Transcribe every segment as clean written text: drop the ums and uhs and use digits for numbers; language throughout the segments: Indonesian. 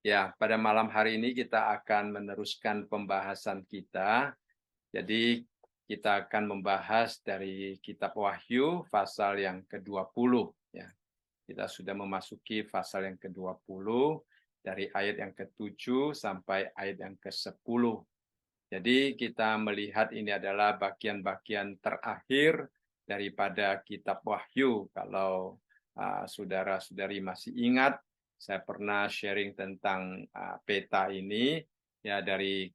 Ya, pada malam hari ini kita akan meneruskan pembahasan kita. Jadi, kita akan membahas dari kitab Wahyu pasal yang ke-20 ya. Kita sudah memasuki pasal yang ke-20 dari ayat yang ke-7 sampai ayat yang ke-10. Jadi, kita melihat ini adalah bagian-bagian terakhir daripada kitab Wahyu. Kalau saudara-saudari masih ingat, saya pernah sharing tentang peta ini ya dari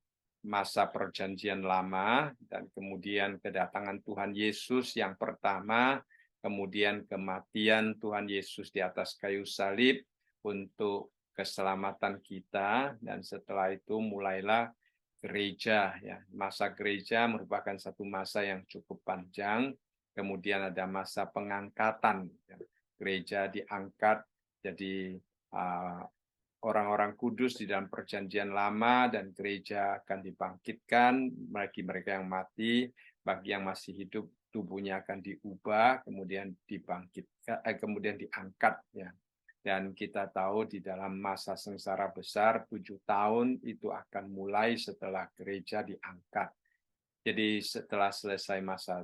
masa perjanjian lama dan kemudian kedatangan Tuhan Yesus yang pertama, kemudian kematian Tuhan Yesus di atas kayu salib untuk keselamatan kita, dan setelah itu mulailah gereja ya. Masa gereja merupakan satu masa yang cukup panjang. Kemudian ada masa pengangkatan ya. Gereja diangkat jadi orang-orang kudus di dalam perjanjian lama, dan gereja akan dibangkitkan bagi mereka yang mati, bagi yang masih hidup tubuhnya akan diubah, kemudian dibangkitkan, kemudian diangkat ya. Dan kita tahu di dalam masa sengsara besar 7 tahun itu akan mulai setelah gereja diangkat. Jadi setelah selesai masa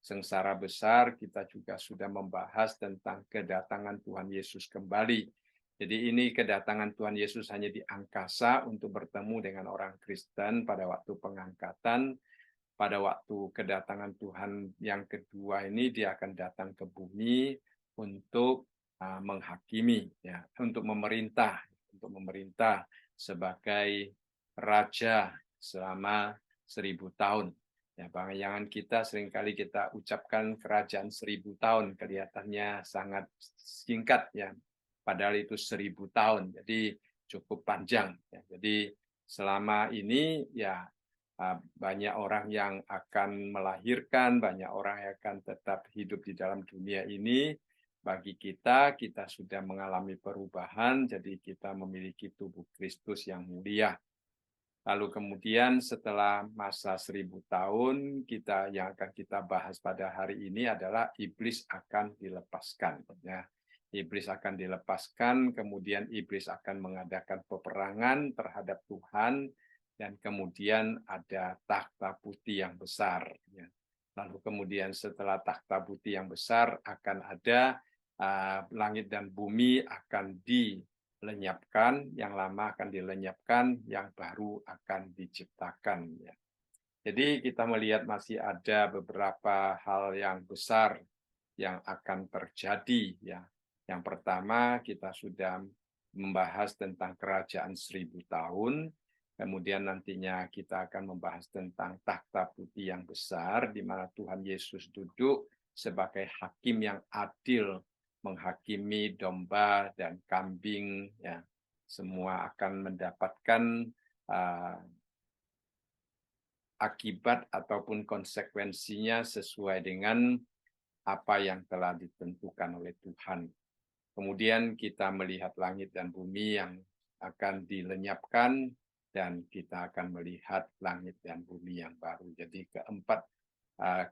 sengsara besar, kita juga sudah membahas tentang kedatangan Tuhan Yesus kembali. Jadi ini kedatangan Tuhan Yesus hanya di angkasa untuk bertemu dengan orang Kristen pada waktu pengangkatan. Pada waktu kedatangan Tuhan yang kedua ini, dia akan datang ke bumi untuk menghakimi, ya, untuk memerintah sebagai raja selama 1000 tahun. Ya, bayangan kita seringkali kita ucapkan kerajaan 1000 tahun, kelihatannya sangat singkat ya, padahal itu 1000 tahun, jadi cukup panjang. Ya. Jadi selama ini ya banyak orang yang akan melahirkan, banyak orang yang akan tetap hidup di dalam dunia ini. Bagi kita, kita sudah mengalami perubahan, jadi kita memiliki tubuh Kristus yang mulia. Lalu kemudian setelah masa 1000 tahun, yang akan kita bahas pada hari ini adalah iblis akan dilepaskan. Ya. Iblis akan dilepaskan, kemudian iblis akan mengadakan peperangan terhadap Tuhan, dan kemudian ada takhta putih yang besar. Ya. Lalu kemudian setelah takhta putih yang besar akan ada langit dan bumi akan dilenyapkan, yang lama akan dilenyapkan, yang baru akan diciptakan. Ya. Jadi kita melihat masih ada beberapa hal yang besar yang akan terjadi. Ya. Yang pertama kita sudah membahas tentang kerajaan 1000 tahun. Kemudian nantinya kita akan membahas tentang takhta putih yang besar, di mana Tuhan Yesus duduk sebagai hakim yang adil, menghakimi domba dan kambing. Ya. Semua akan mendapatkan akibat ataupun konsekuensinya sesuai dengan apa yang telah ditentukan oleh Tuhan. Kemudian kita melihat langit dan bumi yang akan dilenyapkan, dan kita akan melihat langit dan bumi yang baru. Jadi keempat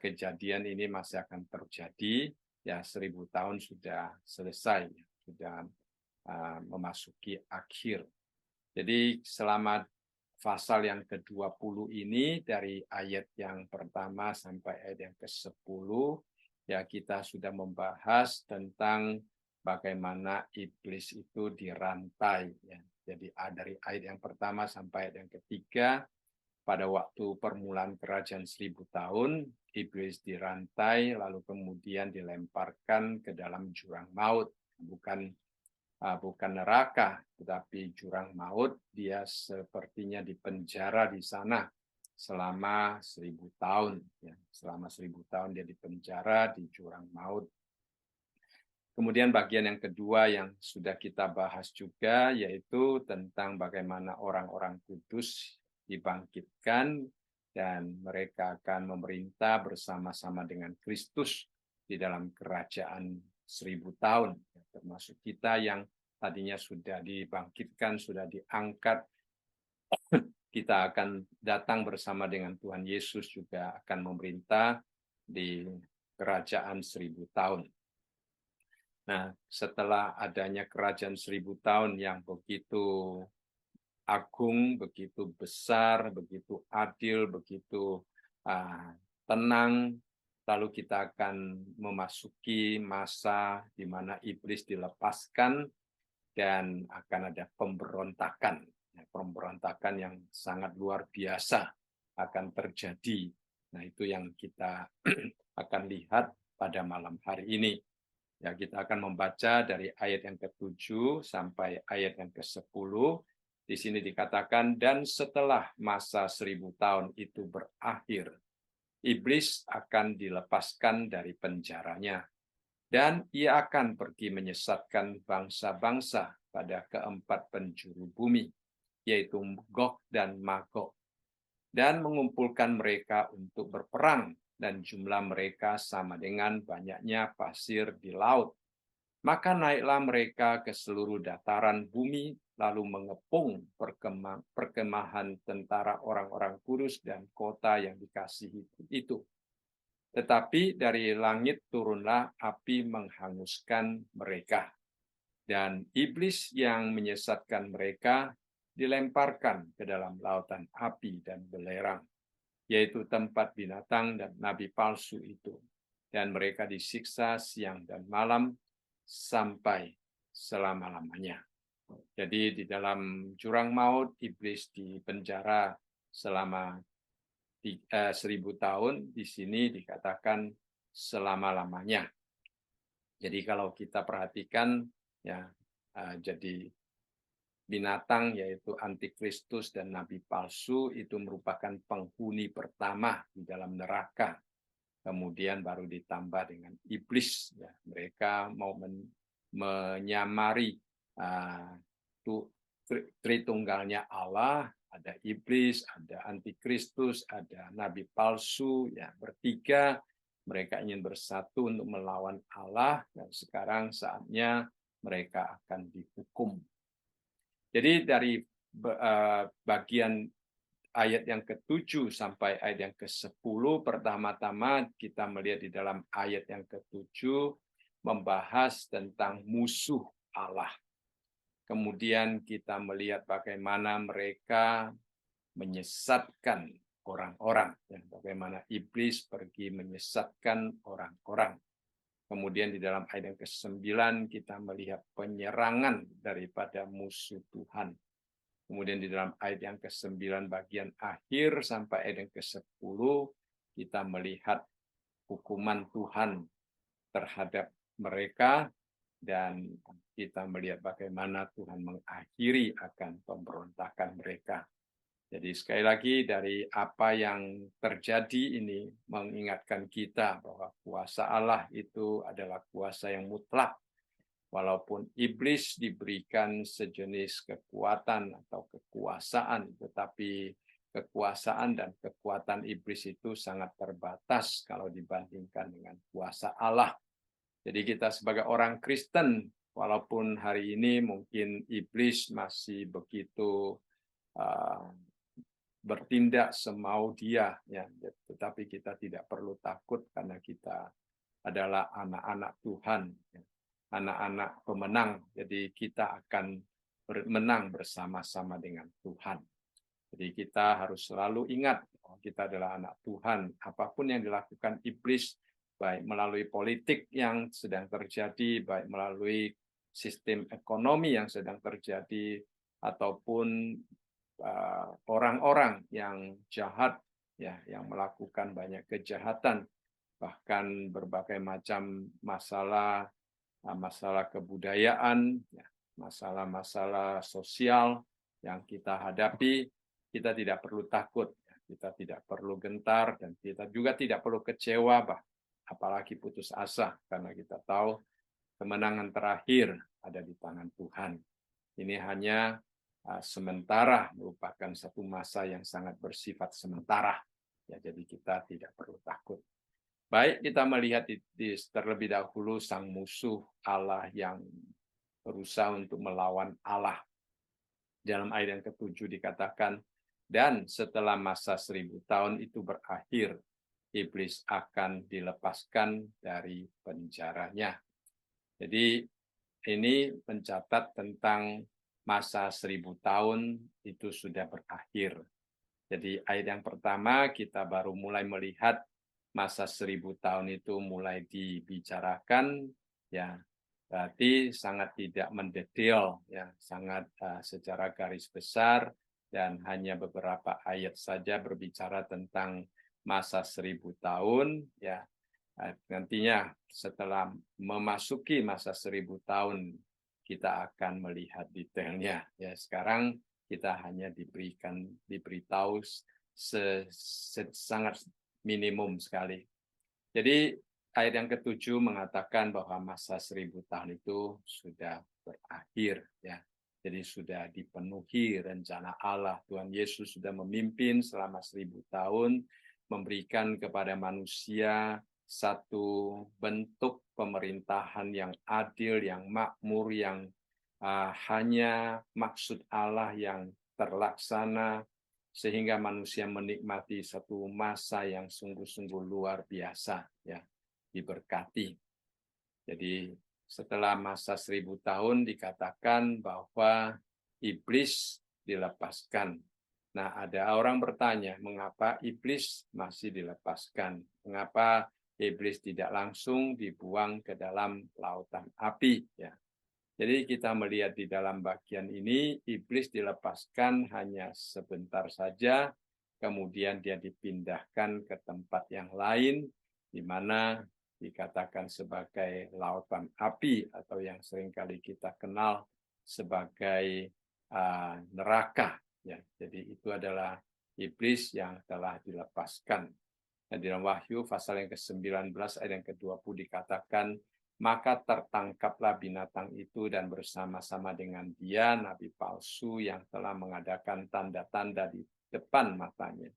kejadian ini masih akan terjadi. Ya, 1000 tahun sudah selesai, sudah memasuki akhir. Jadi selama pasal yang ke-20 ini, dari ayat yang pertama sampai ayat yang ke-10, ya kita sudah membahas tentang bagaimana iblis itu dirantai. Ya. Jadi dari ayat yang pertama sampai ayat yang ketiga, pada waktu permulaan kerajaan 1000 tahun, iblis dirantai, lalu kemudian dilemparkan ke dalam jurang maut. Bukan neraka, tetapi jurang maut. Dia sepertinya dipenjara di sana selama 1000 tahun. Ya. Selama 1000 tahun dia dipenjara di jurang maut. Kemudian bagian yang kedua yang sudah kita bahas juga, yaitu tentang bagaimana orang-orang kudus dibangkitkan, dan mereka akan memerintah bersama-sama dengan Kristus di dalam kerajaan 1000 tahun. Termasuk kita yang tadinya sudah dibangkitkan, sudah diangkat, kita akan datang bersama dengan Tuhan Yesus, juga akan memerintah di kerajaan 1000 tahun. Nah, setelah adanya kerajaan 1000 tahun yang begitu agung, begitu besar, begitu adil, begitu tenang. Lalu kita akan memasuki masa di mana iblis dilepaskan dan akan ada pemberontakan. Pemberontakan yang sangat luar biasa akan terjadi. Nah, itu yang kita akan lihat pada malam hari ini. Ya, kita akan membaca dari ayat yang ke-7 sampai ayat yang ke-10. Di sini dikatakan, dan setelah masa 1000 tahun itu berakhir, iblis akan dilepaskan dari penjaranya, dan ia akan pergi menyesatkan bangsa-bangsa pada keempat penjuru bumi, yaitu Gog dan Magog, dan mengumpulkan mereka untuk berperang, dan jumlah mereka sama dengan banyaknya pasir di laut. Maka naiklah mereka ke seluruh dataran bumi, lalu mengepung perkemahan tentara orang-orang kudus dan kota yang dikasihi itu. Tetapi dari langit turunlah api menghanguskan mereka. Dan iblis yang menyesatkan mereka dilemparkan ke dalam lautan api dan belerang, yaitu tempat binatang dan nabi palsu itu. Dan mereka disiksa siang dan malam sampai selama-lamanya. Jadi di dalam jurang maut, iblis dipenjara selama 1000 tahun, di sini dikatakan selama-lamanya. Jadi kalau kita perhatikan, ya, jadi binatang yaitu antikristus dan nabi palsu itu merupakan penghuni pertama di dalam neraka. Kemudian baru ditambah dengan iblis. Ya. Mereka mau menyamari Tritunggalnya Allah, ada iblis, ada antikristus, ada nabi palsu, ya bertiga. Mereka ingin bersatu untuk melawan Allah, dan sekarang saatnya mereka akan dihukum. Jadi dari bagian ayat yang ke-7 sampai ayat yang ke-10, pertama-tama kita melihat di dalam ayat yang ke-7 membahas tentang musuh Allah. Kemudian kita melihat bagaimana mereka menyesatkan orang-orang, dan bagaimana iblis pergi menyesatkan orang-orang. Kemudian di dalam ayat yang ke-9 kita melihat penyerangan daripada musuh Tuhan. Kemudian di dalam ayat yang ke-9 bagian akhir sampai ayat yang ke-10 kita melihat hukuman Tuhan terhadap mereka, dan kita melihat bagaimana Tuhan mengakhiri akan pemberontakan mereka. Jadi sekali lagi dari apa yang terjadi ini mengingatkan kita bahwa kuasa Allah itu adalah kuasa yang mutlak. Walaupun iblis diberikan sejenis kekuatan atau kekuasaan, tetapi kekuasaan dan kekuatan iblis itu sangat terbatas kalau dibandingkan dengan kuasa Allah. Jadi kita sebagai orang Kristen, walaupun hari ini mungkin iblis masih begitu bertindak semau dia, ya, tetapi kita tidak perlu takut karena kita adalah anak-anak Tuhan, ya, anak-anak pemenang. Jadi kita akan menang bersama-sama dengan Tuhan. Jadi kita harus selalu ingat kita adalah anak Tuhan. Apapun yang dilakukan iblis, baik melalui politik yang sedang terjadi, baik melalui sistem ekonomi yang sedang terjadi, ataupun orang-orang yang jahat, ya, yang melakukan banyak kejahatan, bahkan berbagai macam masalah kebudayaan, ya, masalah-masalah sosial yang kita hadapi, kita tidak perlu takut, kita tidak perlu gentar, dan kita juga tidak perlu kecewa, apalagi putus asa, karena kita tahu kemenangan terakhir ada di tangan Tuhan. Ini hanya sementara, merupakan satu masa yang sangat bersifat sementara. Ya, jadi kita tidak perlu takut. Baik, kita melihat terlebih dahulu sang musuh Allah yang berusaha untuk melawan Allah. Dalam ayat yang ke-7 dikatakan, dan setelah masa 1000 tahun itu berakhir, iblis akan dilepaskan dari penjaranya. Jadi ini mencatat tentang masa 1000 tahun itu sudah berakhir. Jadi ayat yang pertama kita baru mulai melihat masa 1000 tahun itu mulai dibicarakan, ya berarti sangat tidak mendetail, ya sangat secara garis besar dan hanya beberapa ayat saja berbicara tentang masa 1000 tahun, ya. Nantinya setelah memasuki masa 1000 tahun kita akan melihat detailnya. Ya sekarang kita hanya diberitahu sangat minimum sekali. Jadi ayat yang ketujuh mengatakan bahwa masa 1000 tahun itu sudah berakhir, ya. Jadi sudah dipenuhi rencana Allah. Tuhan Yesus sudah memimpin selama 1000 tahun, memberikan kepada manusia satu bentuk pemerintahan yang adil, yang makmur, yang hanya maksud Allah yang terlaksana, sehingga manusia menikmati satu masa yang sungguh-sungguh luar biasa, ya, diberkati. Jadi setelah masa 1000 tahun dikatakan bahwa iblis dilepaskan. Nah, ada orang bertanya, mengapa iblis masih dilepaskan? Mengapa iblis tidak langsung dibuang ke dalam lautan api? Ya. Jadi kita melihat di dalam bagian ini, iblis dilepaskan hanya sebentar saja, kemudian dia dipindahkan ke tempat yang lain, di mana dikatakan sebagai lautan api, atau yang seringkali kita kenal sebagai neraka. Ya, jadi itu adalah iblis yang telah dilepaskan. Dan di dalam Wahyu pasal yang ke-19 ayat yang ke-20 dikatakan, maka tertangkaplah binatang itu dan bersama-sama dengan dia nabi palsu yang telah mengadakan tanda-tanda di depan matanya.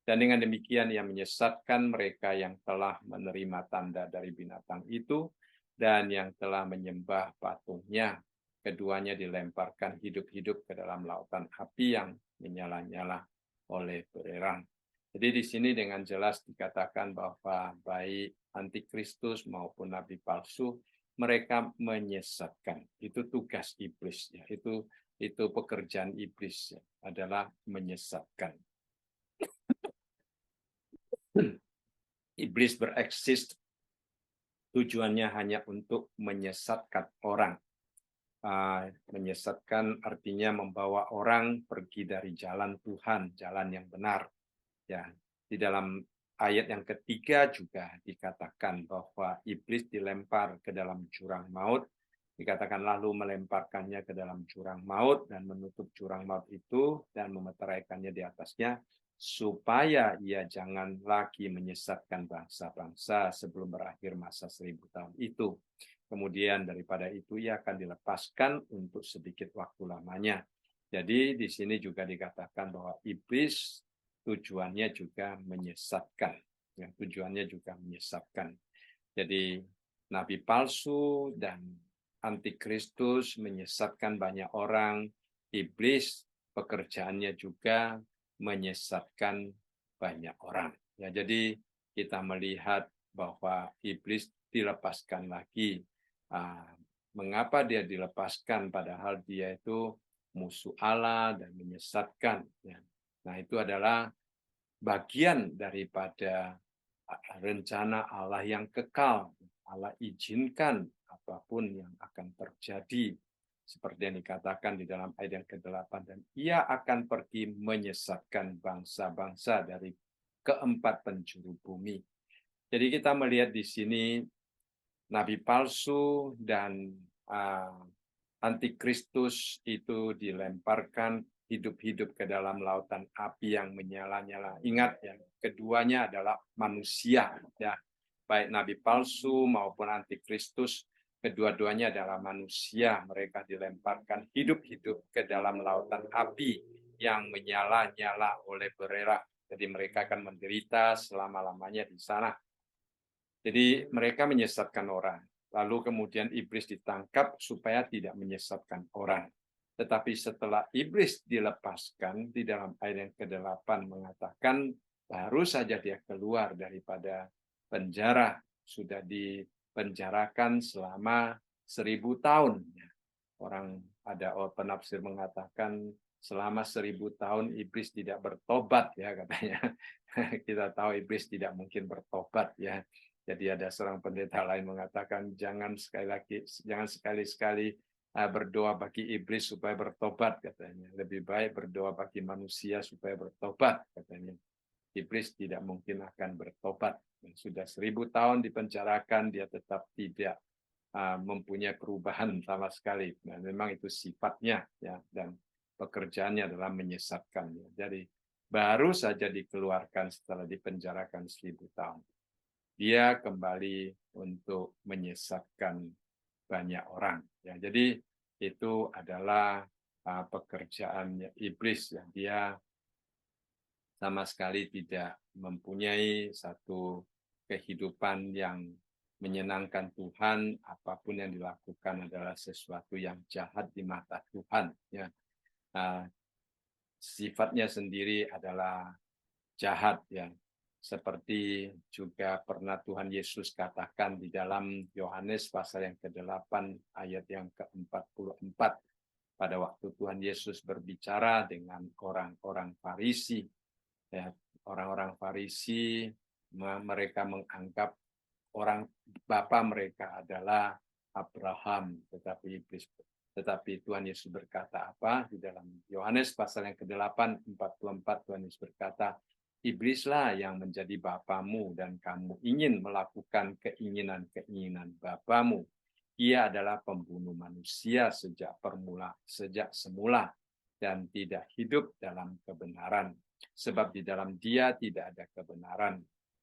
Dan dengan demikian ia menyesatkan mereka yang telah menerima tanda dari binatang itu dan yang telah menyembah patungnya. Keduanya dilemparkan hidup-hidup ke dalam lautan api yang menyala-nyala oleh belerang. Jadi di sini dengan jelas dikatakan bahwa baik antikristus maupun nabi palsu mereka menyesatkan. Itu tugas iblis, ya. Itu pekerjaan iblis, ya, adalah menyesatkan. Iblis bereksis tujuannya hanya untuk menyesatkan orang. Menyesatkan artinya membawa orang pergi dari jalan Tuhan, jalan yang benar. Ya, di dalam ayat yang ketiga juga dikatakan bahwa iblis dilempar ke dalam jurang maut. Dikatakan lalu melemparkannya ke dalam jurang maut dan menutup jurang maut itu dan memeteraikannya di atasnya, supaya ia jangan lagi menyesatkan bangsa-bangsa sebelum berakhir masa 1000 tahun itu. Kemudian daripada itu ia akan dilepaskan untuk sedikit waktu lamanya. Jadi di sini juga dikatakan bahwa iblis tujuannya juga menyesatkan. Ya, tujuannya juga menyesatkan. Jadi nabi palsu dan antikristus menyesatkan banyak orang. Iblis pekerjaannya juga menyesatkan banyak orang. Ya, jadi kita melihat bahwa iblis dilepaskan lagi. Mengapa dia dilepaskan padahal dia itu musuh Allah dan menyesatkan? Ya. Nah, itu adalah bagian daripada rencana Allah yang kekal. Allah izinkan apapun yang akan terjadi. Seperti yang dikatakan di dalam ayat yang ke-8. Dan ia akan pergi menyesatkan bangsa-bangsa dari keempat penjuru bumi. Jadi kita melihat di sini nabi palsu dan antikristus itu dilemparkan hidup-hidup ke dalam lautan api yang menyala-nyala. Ingat ya, keduanya adalah manusia, ya. Baik nabi palsu maupun antikristus, kedua-duanya adalah manusia. Mereka dilemparkan hidup-hidup ke dalam lautan api yang menyala-nyala oleh belerang. Jadi mereka akan menderita selama-lamanya di sana. Jadi mereka menyesatkan orang. Lalu kemudian iblis ditangkap supaya tidak menyesatkan orang. Tetapi setelah iblis dilepaskan, di dalam ayat yang ke-8 mengatakan baru saja dia keluar daripada penjara. Sudah dipenjarakan selama 1000 tahun. Orang ada penafsir mengatakan selama 1000 tahun iblis tidak bertobat ya katanya. Kita tahu iblis tidak mungkin bertobat ya. Jadi ada seorang pendeta lain mengatakan jangan sekali-sekali berdoa bagi iblis supaya bertobat katanya. Lebih baik berdoa bagi manusia supaya bertobat katanya. Iblis tidak mungkin akan bertobat. Sudah 1000 tahun dipenjarakan, dia tetap tidak mempunyai perubahan sama sekali. Nah, memang itu sifatnya ya, dan pekerjaannya adalah menyesatkan. Ya. Jadi baru saja dikeluarkan setelah dipenjarakan 1000 tahun. Dia kembali untuk menyesatkan banyak orang. Ya, jadi itu adalah pekerjaannya iblis. Ya. Dia sama sekali tidak mempunyai satu kehidupan yang menyenangkan Tuhan. Apapun yang dilakukan adalah sesuatu yang jahat di mata Tuhan. Ya. Sifatnya sendiri adalah jahat, ya. Seperti juga pernah Tuhan Yesus katakan di dalam Yohanes pasal yang ke-8 ayat yang ke-44 pada waktu Tuhan Yesus berbicara dengan orang-orang Farisi. Ya, orang-orang Farisi mereka menganggap orang bapa mereka adalah Abraham, tetapi Tuhan Yesus berkata apa di dalam Yohanes pasal yang ke-8 44, Tuhan Yesus berkata, iblislah yang menjadi bapamu dan kamu ingin melakukan keinginan-keinginan bapamu. Ia adalah pembunuh manusia sejak semula dan tidak hidup dalam kebenaran. Sebab di dalam dia tidak ada kebenaran.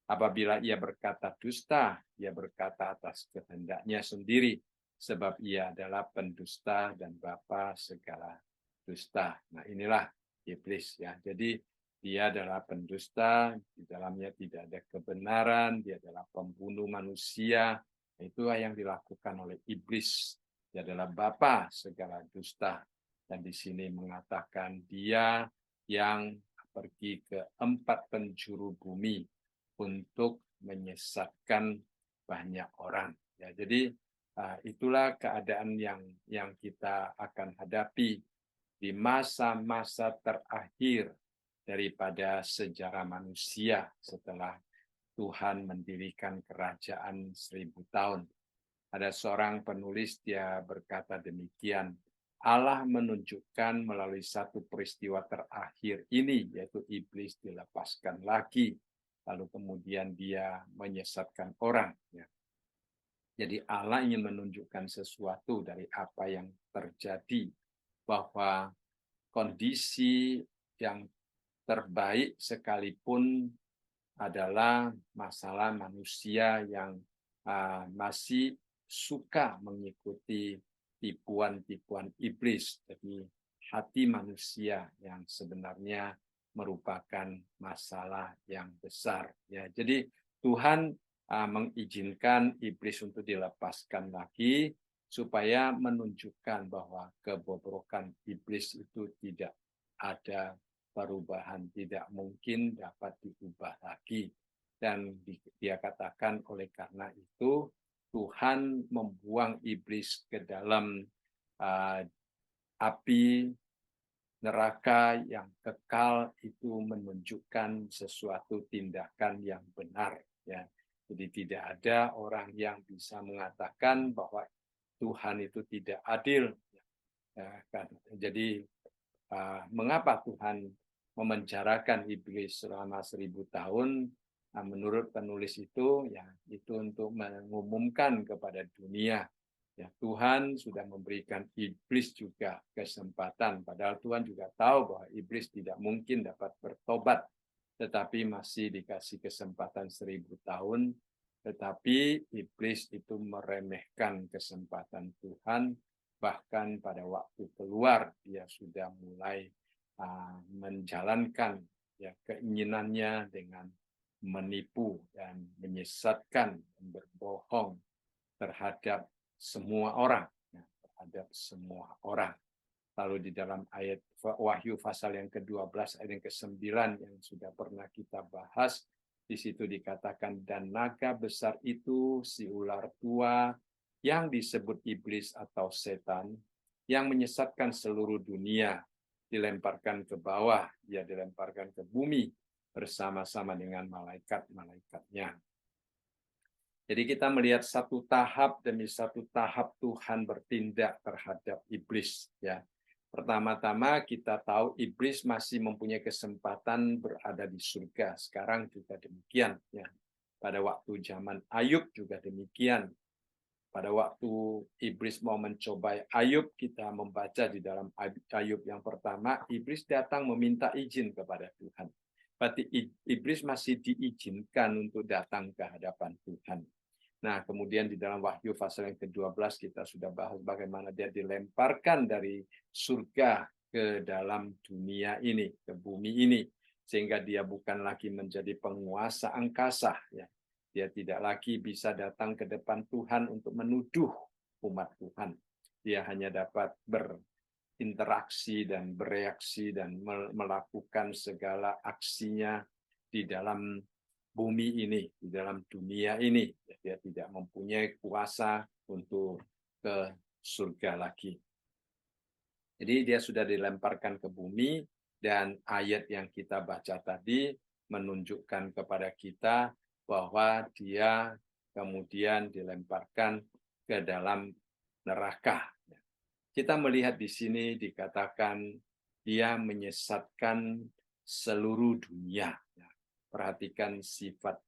Apabila ia berkata dusta, ia berkata atas kehendaknya sendiri, sebab ia adalah pendusta dan bapa segala dusta. Nah, inilah iblis ya. Jadi dia adalah pendusta, di dalamnya tidak ada kebenaran, dia adalah pembunuh manusia. Itulah yang dilakukan oleh iblis. Dia adalah bapa segala dusta. Dan di sini mengatakan dia yang pergi ke 4 penjuru bumi untuk menyesatkan banyak orang. Ya, jadi itulah keadaan yang kita akan hadapi di masa-masa terakhir daripada sejarah manusia setelah Tuhan mendirikan kerajaan 1000 tahun. Ada seorang penulis, dia berkata demikian, Allah menunjukkan melalui satu peristiwa terakhir ini, yaitu iblis dilepaskan lagi, lalu kemudian dia menyesatkan orang. Ya. Jadi Allah ingin menunjukkan sesuatu dari apa yang terjadi, bahwa kondisi yang terbaik sekalipun adalah masalah manusia yang masih suka mengikuti tipuan-tipuan iblis. Jadi hati manusia yang sebenarnya merupakan masalah yang besar. Ya, jadi Tuhan mengizinkan iblis untuk dilepaskan lagi supaya menunjukkan bahwa kebobrokan iblis itu tidak ada perubahan, tidak mungkin dapat diubah lagi. Dan dia katakan oleh karena itu Tuhan membuang iblis ke dalam api neraka yang kekal, itu menunjukkan sesuatu tindakan yang benar. Ya. Jadi tidak ada orang yang bisa mengatakan bahwa Tuhan itu tidak adil. Ya, kan? Jadi mengapa Tuhan memenjarakan iblis selama 1000 tahun? Menurut penulis itu, ya itu untuk mengumumkan kepada dunia, ya Tuhan sudah memberikan iblis juga kesempatan. Padahal Tuhan juga tahu bahwa iblis tidak mungkin dapat bertobat, tetapi masih dikasih kesempatan 1000 tahun. Tetapi iblis itu meremehkan kesempatan Tuhan. Bahkan pada waktu keluar, dia sudah mulai menjalankan ya keinginannya dengan menipu dan menyesatkan dan berbohong terhadap semua orang, ya, terhadap semua orang. Lalu di dalam ayat Wahyu pasal yang ke-12 ayat yang ke-9 yang sudah pernah kita bahas, di situ dikatakan, dan naga besar itu si ular tua yang disebut iblis atau setan yang menyesatkan seluruh dunia, dilemparkan ke bawah, dia dilemparkan ke bumi bersama-sama dengan malaikat-malaikatnya. Jadi kita melihat satu tahap demi satu tahap Tuhan bertindak terhadap iblis, ya. Pertama-tama kita tahu iblis masih mempunyai kesempatan berada di surga. Sekarang juga demikian, ya. Pada waktu zaman Ayub juga demikian. Pada waktu iblis mau mencobai Ayub, kita membaca di dalam Ayub yang pertama, iblis datang meminta izin kepada Tuhan. Berarti iblis masih diizinkan untuk datang ke hadapan Tuhan. Nah, kemudian di dalam Wahyu pasal yang ke-12 kita sudah bahas bagaimana dia dilemparkan dari surga ke dalam dunia ini, ke bumi ini, sehingga dia bukan lagi menjadi penguasa angkasa, ya. Dia tidak lagi bisa datang ke depan Tuhan untuk menuduh umat Tuhan. Dia hanya dapat berinteraksi dan bereaksi dan melakukan segala aksinya di dalam bumi ini, di dalam dunia ini. Dia tidak mempunyai kuasa untuk ke surga lagi. Jadi dia sudah dilemparkan ke bumi, dan ayat yang kita baca tadi menunjukkan kepada kita bahwa dia kemudian dilemparkan ke dalam neraka. Kita melihat di sini dikatakan dia menyesatkan seluruh dunia. Perhatikan sifat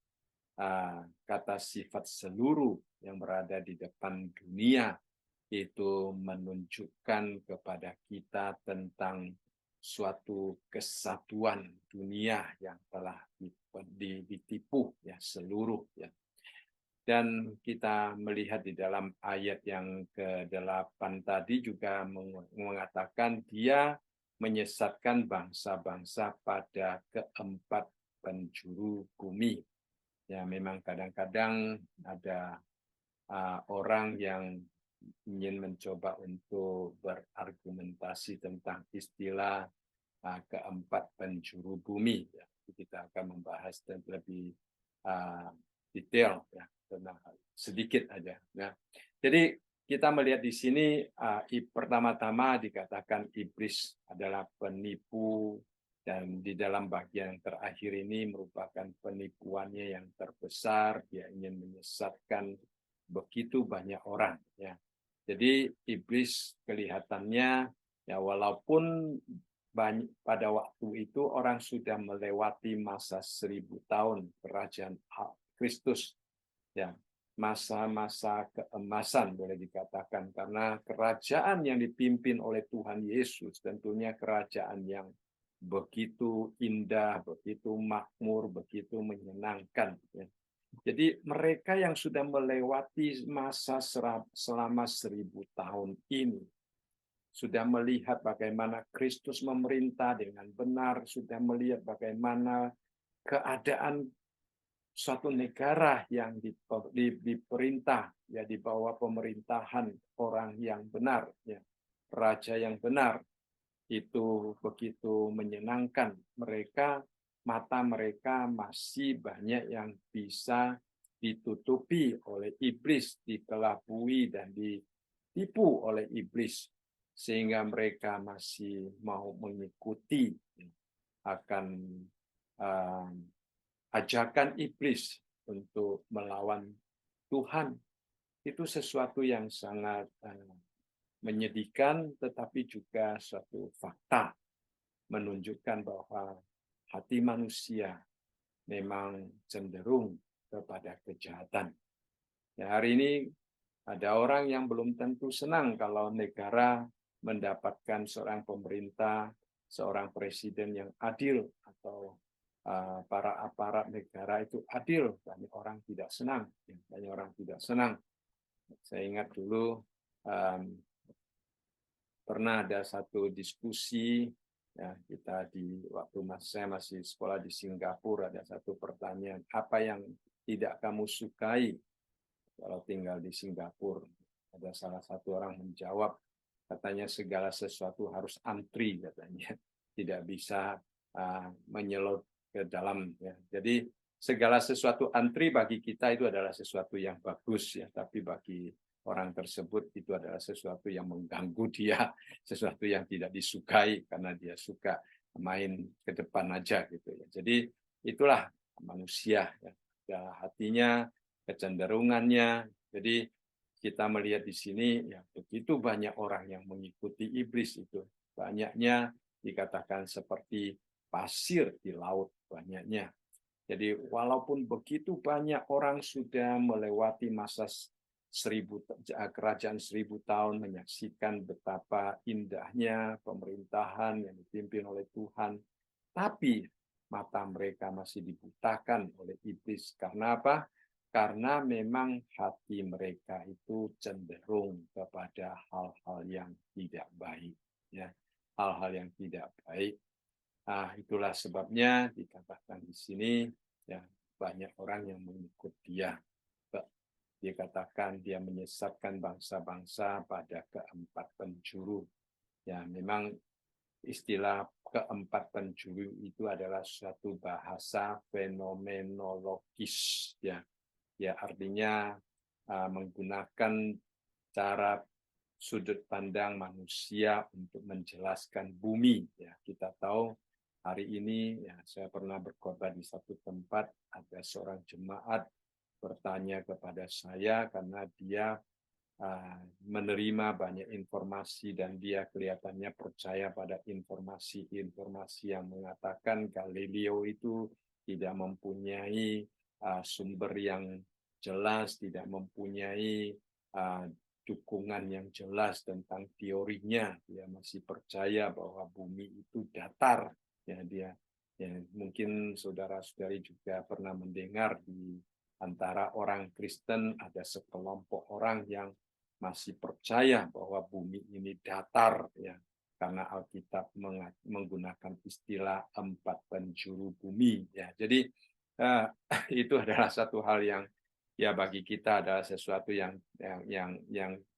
kata sifat seluruh yang berada di depan dunia itu menunjukkan kepada kita tentang suatu kesatuan dunia yang telah ditipu, ya, seluruh, ya. Dan kita melihat di dalam ayat yang ke-8 tadi juga mengatakan dia menyesatkan bangsa-bangsa pada keempat penjuru bumi. Ya, memang kadang-kadang ada orang yang ingin mencoba untuk berargumentasi tentang istilah keempat penjuru bumi. Ya. Kita akan membahas lebih detail, ya, sedikit aja. Ya. Jadi kita melihat di sini pertama-tama dikatakan iblis adalah penipu, dan di dalam bagian yang terakhir ini merupakan penipuannya yang terbesar. Dia ingin menyesatkan begitu banyak orang, ya. Jadi iblis kelihatannya, ya, walaupun pada waktu itu orang sudah melewati masa 1000 tahun kerajaan Kristus, ya, masa-masa keemasan boleh dikatakan, karena kerajaan yang dipimpin oleh Tuhan Yesus tentunya kerajaan yang begitu indah, begitu makmur, begitu menyenangkan, ya. Jadi mereka yang sudah melewati masa selama 1000 tahun ini sudah melihat bagaimana Kristus memerintah dengan benar, sudah melihat bagaimana keadaan suatu negara yang diperintah, ya, di bawah pemerintahan orang yang benar, ya, raja yang benar. Itu begitu menyenangkan. Mata mereka masih banyak yang bisa ditutupi oleh iblis, dikelabui dan ditipu oleh iblis, sehingga mereka masih mau mengikuti akan ajakan iblis untuk melawan Tuhan. Itu sesuatu yang sangat menyedihkan, tetapi juga suatu fakta menunjukkan bahwa hati manusia memang cenderung kepada kejahatan. Ya, hari ini ada orang yang belum tentu senang kalau negara mendapatkan seorang pemerintah, seorang presiden yang adil, atau para aparat negara itu adil. Banyak orang tidak senang. Banyak orang tidak senang. Saya ingat dulu pernah ada satu diskusi, ya, kita di waktu saya masih sekolah di Singapura, ada satu pertanyaan, apa yang tidak kamu sukai kalau tinggal di Singapura? Ada salah satu orang menjawab, katanya segala sesuatu harus antri, katanya, tidak bisa menyelot ke dalam, ya. Jadi segala sesuatu antri bagi kita itu adalah sesuatu yang bagus, ya, tapi bagi orang tersebut itu adalah sesuatu yang mengganggu dia, sesuatu yang tidak disukai karena dia suka main ke depan aja gitu ya. Jadi itulah manusia ya. Ya, hatinya, kecenderungannya. Jadi kita melihat di sini ya begitu banyak orang yang mengikuti iblis itu. Banyaknya dikatakan seperti pasir di laut banyaknya. Jadi walaupun begitu banyak orang sudah melewati masa kerajaan 1000 tahun menyaksikan betapa indahnya pemerintahan yang dipimpin oleh Tuhan, tapi mata mereka masih dibutakan oleh iblis. Karena apa? Karena memang hati mereka itu cenderung kepada hal-hal yang tidak baik, ya, hal-hal yang tidak baik. Nah, itulah sebabnya dikatakan di sini ya banyak orang yang mengikut dia. Dikatakan dia menyesatkan bangsa-bangsa pada keempat penjuru. Ya, memang istilah keempat penjuru itu adalah suatu bahasa fenomenologis ya. Ya, artinya menggunakan cara sudut pandang manusia untuk menjelaskan bumi ya. Kita tahu hari ini ya saya pernah berkhotbah di satu tempat, ada seorang jemaat bertanya kepada saya karena dia menerima banyak informasi dan dia kelihatannya percaya pada informasi-informasi yang mengatakan Galileo itu tidak mempunyai sumber yang jelas, tidak mempunyai dukungan yang jelas tentang teorinya. Dia masih percaya bahwa bumi itu datar. Ya, mungkin saudara-saudari juga pernah mendengar di antara orang Kristen ada sekelompok orang yang masih percaya bahwa bumi ini datar ya, karena Alkitab menggunakan istilah empat penjuru bumi ya. Jadi itu adalah satu hal yang ya bagi kita adalah sesuatu yang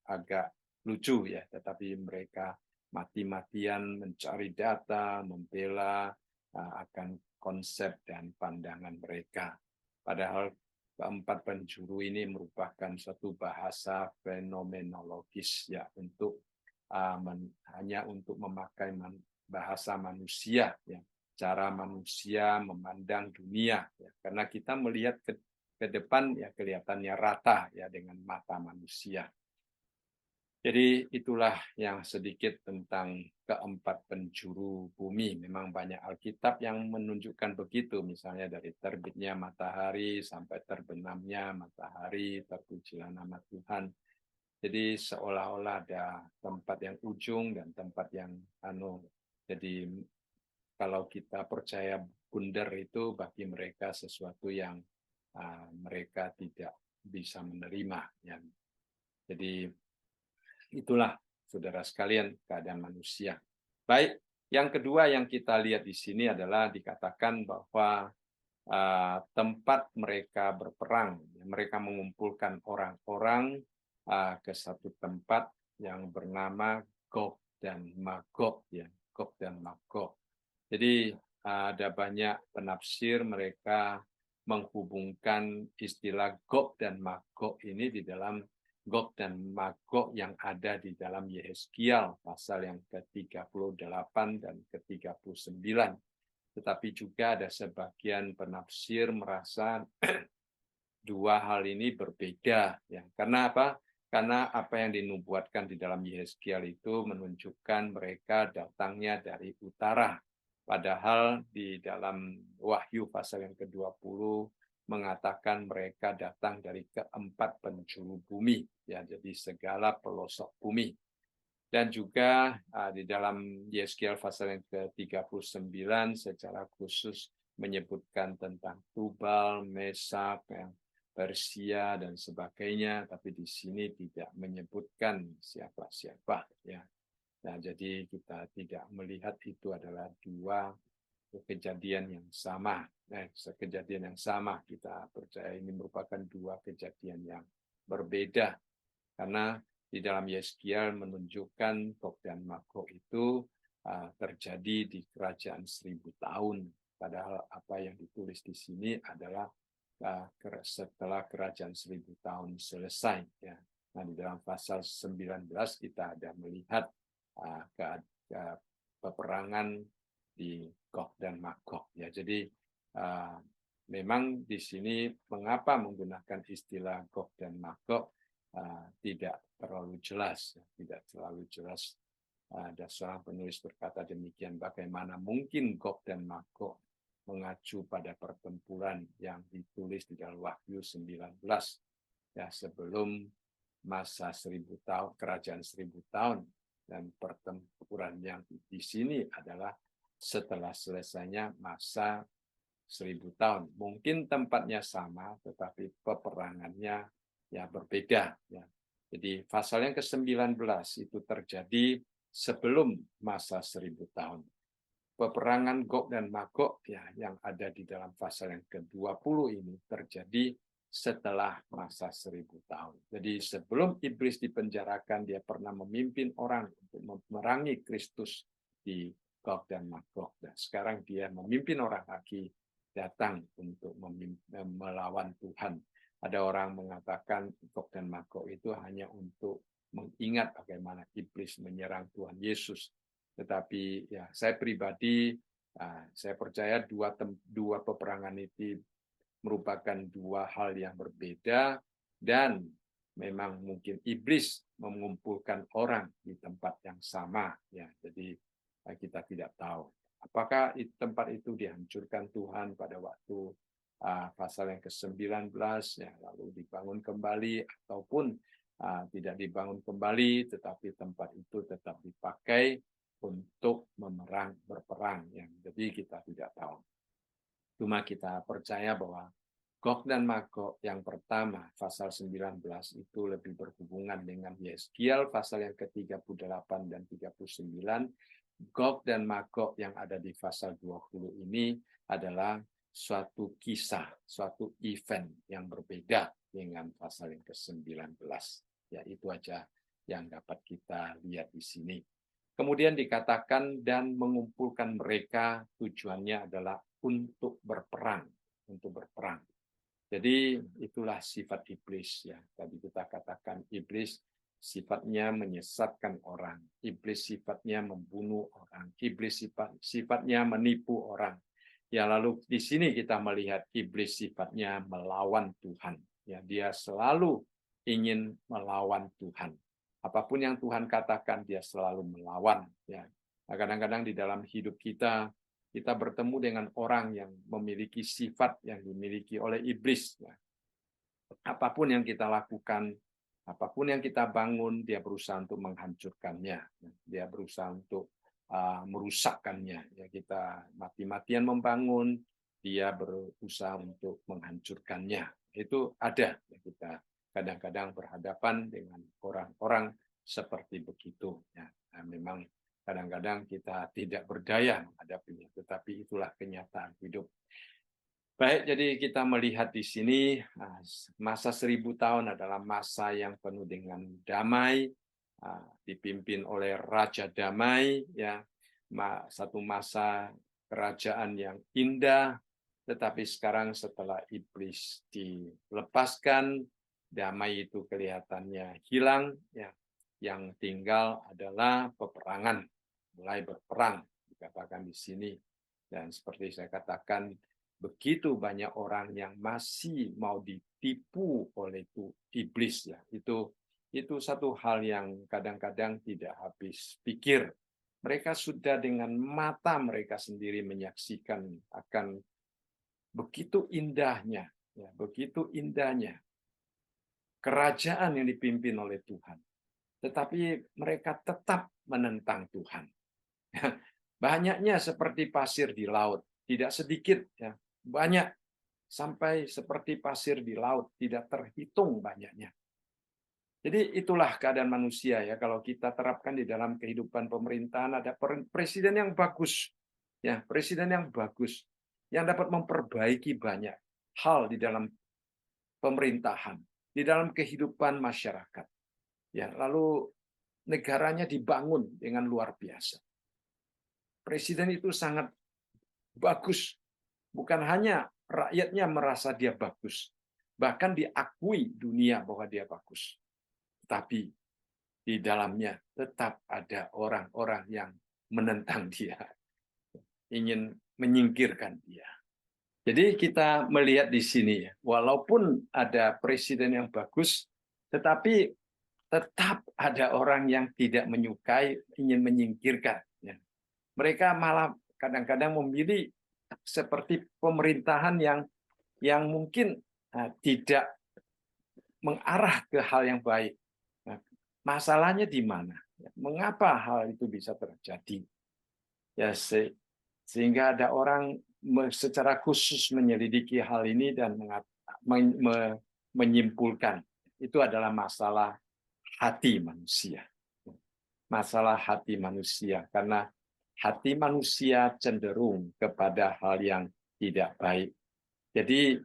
agak lucu ya, tetapi mereka mati-matian mencari data, membela akan konsep dan pandangan mereka. Padahal keempat penjuru ini merupakan suatu bahasa fenomenologis ya untuk hanya untuk memakai bahasa manusia ya, cara manusia memandang dunia ya, karena kita melihat ke depan ya kelihatannya rata ya dengan mata manusia. Jadi itulah yang sedikit tentang keempat penjuru bumi. Memang banyak Alkitab yang menunjukkan begitu, misalnya dari terbitnya matahari sampai terbenamnya matahari, terpujilah nama Tuhan. Jadi seolah-olah ada tempat yang ujung dan tempat yang Jadi kalau kita percaya bundar itu bagi mereka sesuatu yang mereka tidak bisa menerima. Ya. Jadi itulah, saudara sekalian, keadaan manusia. Baik, yang kedua yang kita lihat di sini adalah dikatakan bahwa tempat mereka berperang, mereka mengumpulkan orang-orang ke satu tempat yang bernama Gog dan Magog, ya, Gog dan Magog. Jadi ada banyak penafsir mereka menghubungkan istilah Gog dan Magog ini di dalam Gog dan Magog yang ada di dalam Yehezkiel pasal yang ke-38 dan ke-39. Tetapi juga ada sebagian penafsir merasa dua hal ini berbeda. Ya. Karena apa? Karena apa yang dinubuatkan di dalam Yehezkiel itu menunjukkan mereka datangnya dari utara. Padahal di dalam Wahyu pasal yang ke-20 mengatakan mereka datang dari keempat penjuru bumi, ya, jadi segala pelosok bumi. Dan juga di dalam Yehezkiel pasal yang ke-39 secara khusus menyebutkan tentang Tubal, Mesak, Persia dan sebagainya, tapi di sini tidak menyebutkan siapa-siapa, ya. Nah, jadi kita tidak melihat itu adalah dua kejadian yang sama. Kejadian yang sama, kita percaya ini merupakan dua kejadian yang berbeda. Karena di dalam Yehezkiel menunjukkan Gog dan Magog itu terjadi di kerajaan 1000 tahun. Padahal apa yang ditulis di sini adalah setelah kerajaan 1000 tahun selesai. Ya. Nah, di dalam pasal 19 kita ada melihat peperangan di Gog dan Magog. Ya, jadi memang di sini mengapa menggunakan istilah Gog dan Magog tidak terlalu jelas, tidak terlalu jelas. Ada seorang penulis berkata demikian, bagaimana mungkin Gog dan Magog mengacu pada pertempuran yang ditulis di dalam Wahyu 19 ya, sebelum masa 1000 tahun, kerajaan 1000 tahun, dan pertempuran yang di sini adalah setelah selesainya masa 1000 tahun. Mungkin tempatnya sama, tetapi peperangannya ya berbeda. Ya. Jadi pasal yang ke-19 itu terjadi sebelum masa 1000 tahun. Peperangan Gog dan Magog ya, yang ada di dalam pasal yang ke-20 ini terjadi setelah masa 1000 tahun. Jadi sebelum iblis dipenjarakan, dia pernah memimpin orang untuk memerangi Kristus di Gog dan Magog. Dan sekarang dia memimpin orang lagi datang untuk melawan Tuhan. Ada orang mengatakan Gog dan Magog itu hanya untuk mengingat bagaimana iblis menyerang Tuhan Yesus. Tetapi ya, saya pribadi, saya percaya dua peperangan itu merupakan dua hal yang berbeda, dan memang mungkin iblis mengumpulkan orang di tempat yang sama. Ya, jadi kita tidak tahu apakah tempat itu dihancurkan Tuhan pada waktu pasal yang ke-19 ya, lalu dibangun kembali, ataupun tidak dibangun kembali, tetapi tempat itu tetap dipakai untuk berperang. Ya. Jadi kita tidak tahu. Cuma kita percaya bahwa Gog dan Magog yang pertama, pasal 19 itu lebih berhubungan dengan Yeskiel, pasal yang ke-38 dan 39. Gog dan Magog yang ada di pasal 20 ini adalah suatu kisah, suatu event yang berbeda dengan pasal yang ke-19. Ya, itu aja yang dapat kita lihat di sini. Kemudian dikatakan dan mengumpulkan mereka, tujuannya adalah untuk berperang, untuk berperang. Jadi itulah sifat iblis ya. Tadi kita katakan iblis sifatnya menyesatkan orang, iblis sifatnya membunuh orang, iblis sifatnya menipu orang. Ya, lalu di sini kita melihat iblis sifatnya melawan Tuhan. Ya, dia selalu ingin melawan Tuhan. Apapun yang Tuhan katakan, dia selalu melawan. Ya, kadang-kadang di dalam hidup kita bertemu dengan orang yang memiliki sifat yang dimiliki oleh iblis. Apapun yang kita lakukan, apapun yang kita bangun, dia berusaha untuk menghancurkannya. Dia berusaha untuk merusakkannya. Ya, kita mati-matian membangun, dia berusaha untuk menghancurkannya. Itu ada. Ya, kita kadang-kadang berhadapan dengan orang-orang seperti begitu. Ya, memang kadang-kadang kita tidak berdaya menghadapinya, tetapi itulah kenyataan hidup. Baik, jadi kita melihat di sini masa 1000 tahun adalah masa yang penuh dengan damai, dipimpin oleh Raja Damai, ya, satu masa kerajaan yang indah. Tetapi sekarang setelah iblis dilepaskan, damai itu kelihatannya hilang, ya. Yang tinggal adalah peperangan, mulai berperang, dikatakan di sini. Dan seperti saya katakan, begitu banyak orang yang masih mau ditipu oleh iblis, ya. Itu satu hal yang kadang-kadang tidak habis pikir. Mereka sudah dengan mata mereka sendiri menyaksikan akan begitu indahnya, ya, begitu indahnya kerajaan yang dipimpin oleh Tuhan. Tetapi mereka tetap menentang Tuhan. Banyaknya seperti pasir di laut, tidak sedikit, ya, banyak, sampai seperti pasir di laut, tidak terhitung banyaknya. Jadi itulah keadaan manusia ya, kalau kita terapkan di dalam kehidupan pemerintahan, ada presiden yang bagus, ya, presiden yang bagus, yang dapat memperbaiki banyak hal di dalam pemerintahan, di dalam kehidupan masyarakat. Ya, lalu negaranya dibangun dengan luar biasa. Presiden itu sangat bagus. Bukan hanya rakyatnya merasa dia bagus, bahkan diakui dunia bahwa dia bagus. tetapi di dalamnya tetap ada orang-orang yang menentang dia, ingin menyingkirkan dia. Jadi kita melihat di sini, walaupun ada presiden yang bagus, tetapi tetap ada orang yang tidak menyukai, ingin menyingkirkan. Mereka malah kadang-kadang memilih seperti pemerintahan yang mungkin tidak mengarah ke hal yang baik. Nah, masalahnya di mana? Mengapa hal itu bisa terjadi? Ya, sehingga ada orang secara khusus menyelidiki hal ini dan menyimpulkan itu adalah masalah hati manusia. Masalah hati manusia, karena hati manusia cenderung kepada hal yang tidak baik. Jadi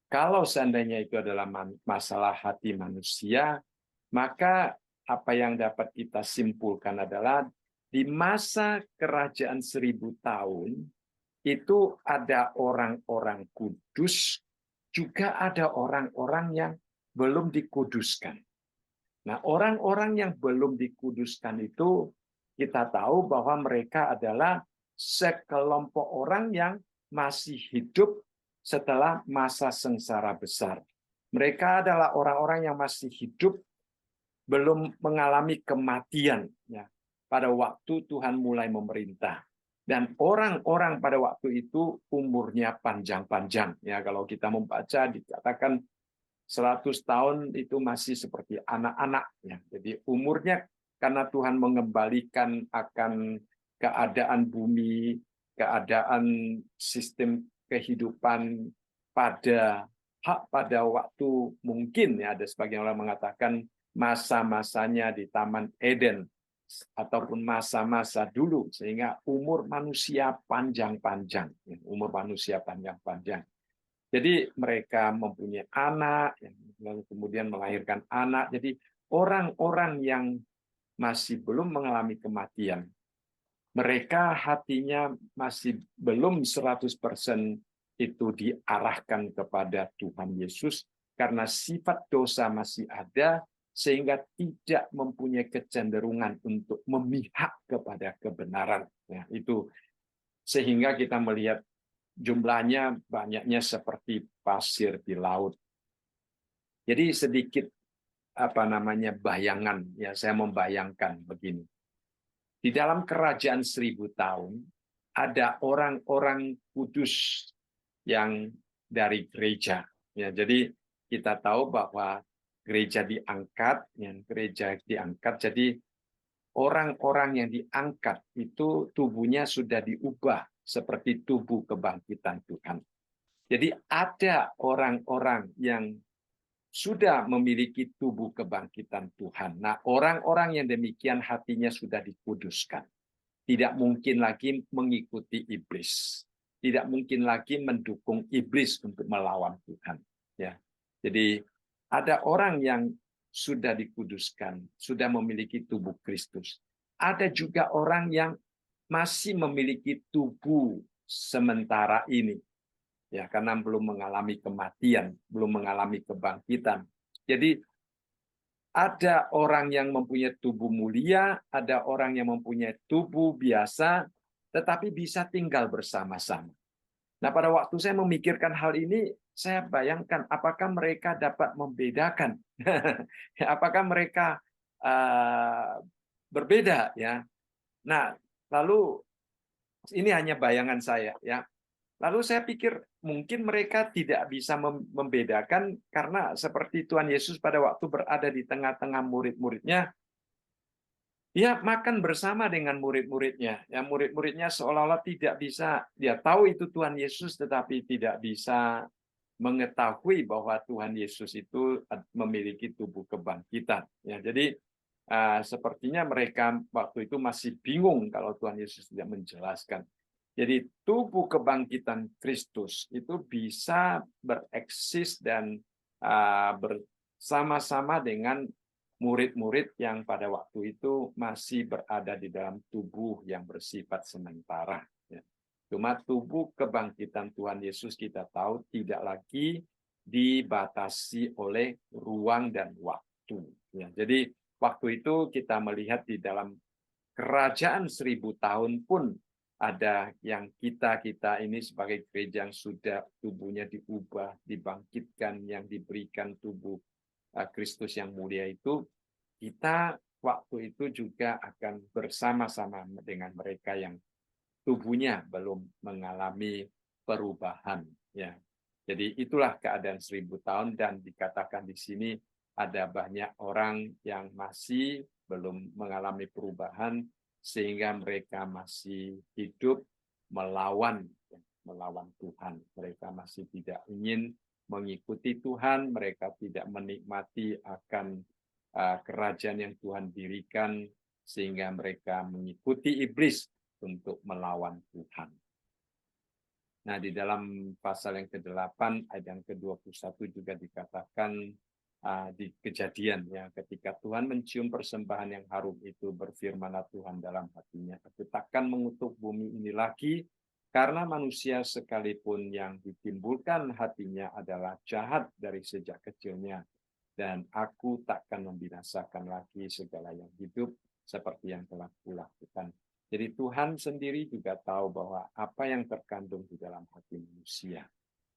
kalau seandainya itu adalah masalah hati manusia, maka apa yang dapat kita simpulkan adalah di masa kerajaan 1000 tahun itu ada orang-orang kudus, juga ada orang-orang yang belum dikuduskan. Nah, orang-orang yang belum dikuduskan itu kita tahu bahwa mereka adalah sekelompok orang yang masih hidup setelah masa sengsara besar. Mereka adalah orang-orang yang masih hidup belum mengalami kematian ya, pada waktu Tuhan mulai memerintah. Dan orang-orang pada waktu itu umurnya panjang-panjang. Ya, kalau kita membaca dikatakan 100 tahun itu masih seperti anak-anak. Ya. Jadi umurnya karena Tuhan mengembalikan akan keadaan bumi, keadaan sistem kehidupan pada waktu mungkin ya, ada sebagian orang mengatakan masa-masanya di Taman Eden ataupun masa-masa dulu, sehingga umur manusia panjang-panjang, umur manusia panjang-panjang. Jadi mereka mempunyai anak, lalu kemudian melahirkan anak. Jadi orang-orang yang masih belum mengalami kematian, mereka hatinya masih belum 100% itu diarahkan kepada Tuhan Yesus, karena sifat dosa masih ada, sehingga tidak mempunyai kecenderungan untuk memihak kepada kebenaran. Ya, itu sehingga kita melihat jumlahnya banyaknya seperti pasir di laut. Jadi sedikit bayangan, ya saya membayangkan begini. Di dalam kerajaan 1000 tahun ada orang-orang kudus yang dari gereja. Ya, jadi kita tahu bahwa gereja diangkat, jadi orang-orang yang diangkat itu tubuhnya sudah diubah seperti tubuh kebangkitan Tuhan. Jadi ada orang-orang yang sudah memiliki tubuh kebangkitan Tuhan. Nah, orang-orang yang demikian hatinya sudah dikuduskan. Tidak mungkin lagi mengikuti iblis. Tidak mungkin lagi mendukung iblis untuk melawan Tuhan. Ya. Jadi ada orang yang sudah dikuduskan, sudah memiliki tubuh Kristus. Ada juga orang yang masih memiliki tubuh sementara ini. Ya, karena belum mengalami kematian, belum mengalami kebangkitan. Jadi ada orang yang mempunyai tubuh mulia, ada orang yang mempunyai tubuh biasa, tetapi bisa tinggal bersama-sama. Nah, pada waktu saya memikirkan hal ini, saya bayangkan apakah mereka dapat membedakan, apakah mereka berbeda, ya. Nah, lalu ini hanya bayangan saya, ya. Lalu saya pikir mungkin mereka tidak bisa membedakan karena seperti Tuhan Yesus pada waktu berada di tengah-tengah murid-muridnya, dia makan bersama dengan murid-muridnya. Ya, murid-muridnya seolah-olah tidak bisa, dia tahu itu Tuhan Yesus, tetapi tidak bisa mengetahui bahwa Tuhan Yesus itu memiliki tubuh kebangkitan. Ya, jadi sepertinya mereka waktu itu masih bingung kalau Tuhan Yesus tidak menjelaskan. Jadi tubuh kebangkitan Kristus itu bisa bereksis dan bersama-sama dengan murid-murid yang pada waktu itu masih berada di dalam tubuh yang bersifat sementara. Cuma tubuh kebangkitan Tuhan Yesus kita tahu tidak lagi dibatasi oleh ruang dan waktu. Ya, jadi waktu itu kita melihat di dalam kerajaan 1000 tahun pun ada yang kita ini sebagai gereja yang sudah tubuhnya diubah, dibangkitkan, yang diberikan tubuh Kristus yang mulia itu, kita waktu itu juga akan bersama-sama dengan mereka yang tubuhnya belum mengalami perubahan. Ya, jadi itulah keadaan 1000 tahun dan dikatakan di sini ada banyak orang yang masih belum mengalami perubahan sehingga mereka masih hidup melawan melawan Tuhan. Mereka masih tidak ingin mengikuti Tuhan, mereka tidak menikmati akan kerajaan yang Tuhan dirikan sehingga mereka mengikuti iblis untuk melawan Tuhan. Nah, di dalam pasal yang ke-8 ayat yang ke-21 juga dikatakan di Kejadian ya, ketika Tuhan mencium persembahan yang harum itu, berfirmanlah Tuhan dalam hatinya, aku takkan mengutuk bumi ini lagi, karena manusia sekalipun yang ditimbulkan hatinya adalah jahat dari sejak kecilnya, dan aku takkan membinasakan lagi segala yang hidup seperti yang telah kulakukan. Jadi Tuhan sendiri juga tahu bahwa apa yang terkandung di dalam hati manusia,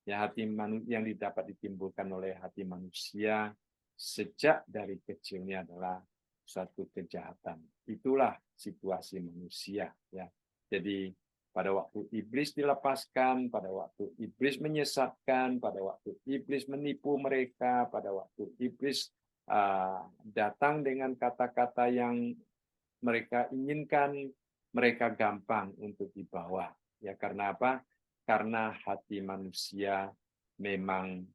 ya hati yang dapat ditimbulkan oleh hati manusia sejak dari kecilnya adalah suatu kejahatan. Itulah situasi manusia, ya. Jadi pada waktu iblis dilepaskan, pada waktu iblis menyesatkan, pada waktu iblis menipu mereka, pada waktu iblis datang dengan kata-kata yang mereka inginkan, mereka gampang untuk dibawa. Ya, karena apa? Karena hati manusia memang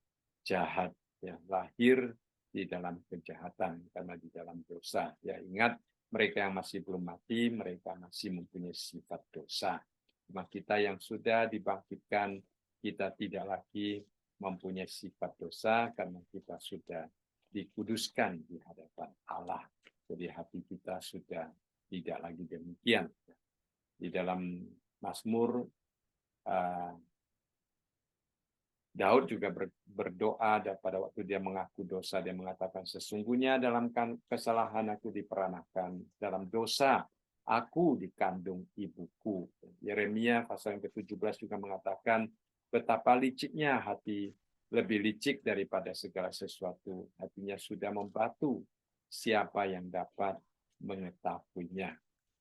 jahat, ya, lahir di dalam kejahatan karena di dalam dosa. Ya, ingat, mereka yang masih belum mati, mereka masih mempunyai sifat dosa. Cuma kita yang sudah dibangkitkan, kita tidak lagi mempunyai sifat dosa karena kita sudah dikuduskan di hadapan Allah. Jadi hati kita sudah tidak lagi demikian. Di dalam Mazmur, Daud juga berdoa pada waktu dia mengaku dosa. Dia mengatakan, sesungguhnya dalam kesalahan aku diperanakan, dalam dosa aku dikandung ibuku. Yeremia pasal yang ke-17 juga mengatakan, betapa liciknya hati, lebih licik daripada segala sesuatu. Hatinya sudah membatu, siapa yang dapat mengetahuinya.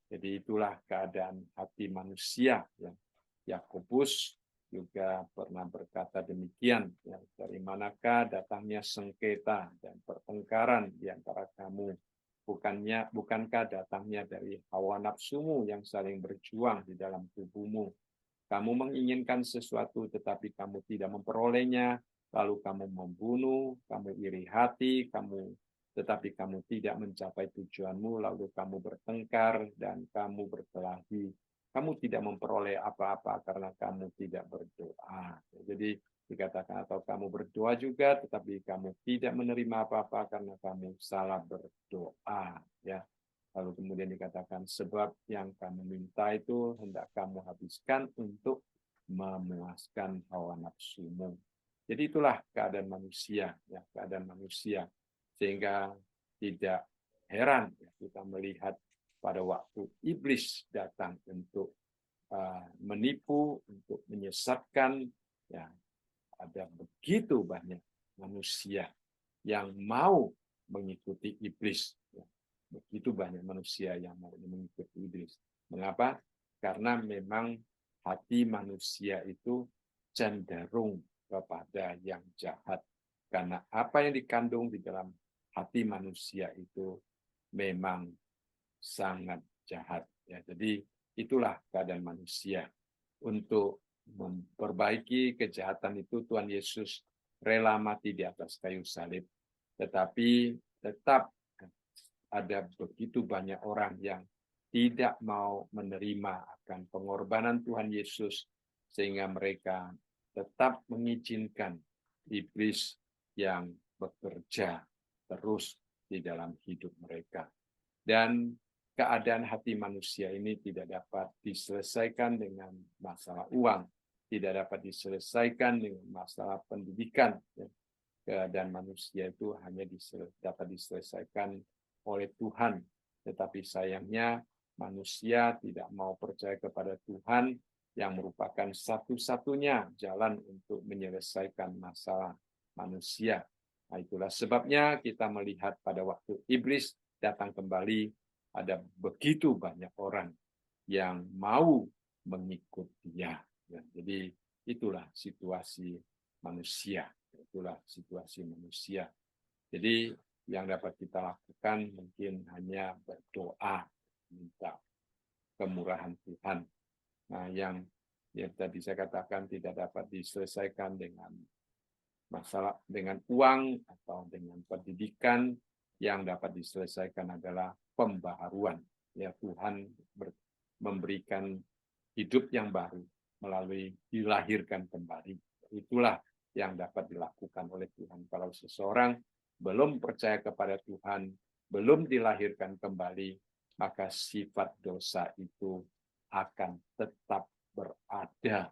Jadi itulah keadaan hati manusia. Yakobus juga pernah berkata demikian, ya, dari manakah datangnya sengketa dan pertengkaran di antara kamu? Bukankah datangnya dari hawa nafsumu yang saling berjuang di dalam tubuhmu? Kamu menginginkan sesuatu tetapi kamu tidak memperolehnya, lalu kamu membunuh, kamu iri hati, tetapi kamu tidak mencapai tujuanmu, lalu kamu bertengkar dan kamu berkelahi. Kamu tidak memperoleh apa-apa karena kamu tidak berdoa. Jadi dikatakan, atau kamu berdoa juga tetapi kamu tidak menerima apa-apa karena kamu salah berdoa, ya. Lalu kemudian dikatakan, sebab yang kamu minta itu hendak kamu habiskan untuk memuaskan hawa nafsumu. Jadi itulah keadaan manusia, ya, keadaan manusia. Sehingga tidak heran ya, kita melihat pada waktu iblis datang untuk menipu, untuk menyesatkan, ya, ada begitu banyak manusia yang mau mengikuti iblis. Ya. Begitu banyak manusia yang mau mengikuti iblis. Mengapa? Karena memang hati manusia itu cenderung kepada yang jahat. Karena apa yang dikandung di dalam hati manusia itu memang sangat jahat. Ya, jadi itulah keadaan manusia. Untuk memperbaiki kejahatan itu Tuhan Yesus rela mati di atas kayu salib. Tetapi tetap ada begitu banyak orang yang tidak mau menerima akan pengorbanan Tuhan Yesus, sehingga mereka tetap mengizinkan iblis yang bekerja terus di dalam hidup mereka. Dan keadaan hati manusia ini tidak dapat diselesaikan dengan masalah uang, tidak dapat diselesaikan dengan masalah pendidikan, keadaan manusia itu hanya dapat diselesaikan oleh Tuhan. Tetapi sayangnya manusia tidak mau percaya kepada Tuhan yang merupakan satu-satunya jalan untuk menyelesaikan masalah manusia. Nah, itulah sebabnya kita melihat pada waktu iblis datang kembali, ada begitu banyak orang yang mau mengikut dia. Ya, jadi itulah situasi manusia. Itulah situasi manusia. Jadi yang dapat kita lakukan mungkin hanya berdoa, minta kemurahan Tuhan. Nah, yang tadi saya katakan tidak dapat diselesaikan dengan masalah dengan uang atau dengan pendidikan, yang dapat diselesaikan adalah pembaharuan. Ya, Tuhan memberikan hidup yang baru melalui dilahirkan kembali. Itulah yang dapat dilakukan oleh Tuhan. Kalau seseorang belum percaya kepada Tuhan, belum dilahirkan kembali, maka sifat dosa itu akan tetap berada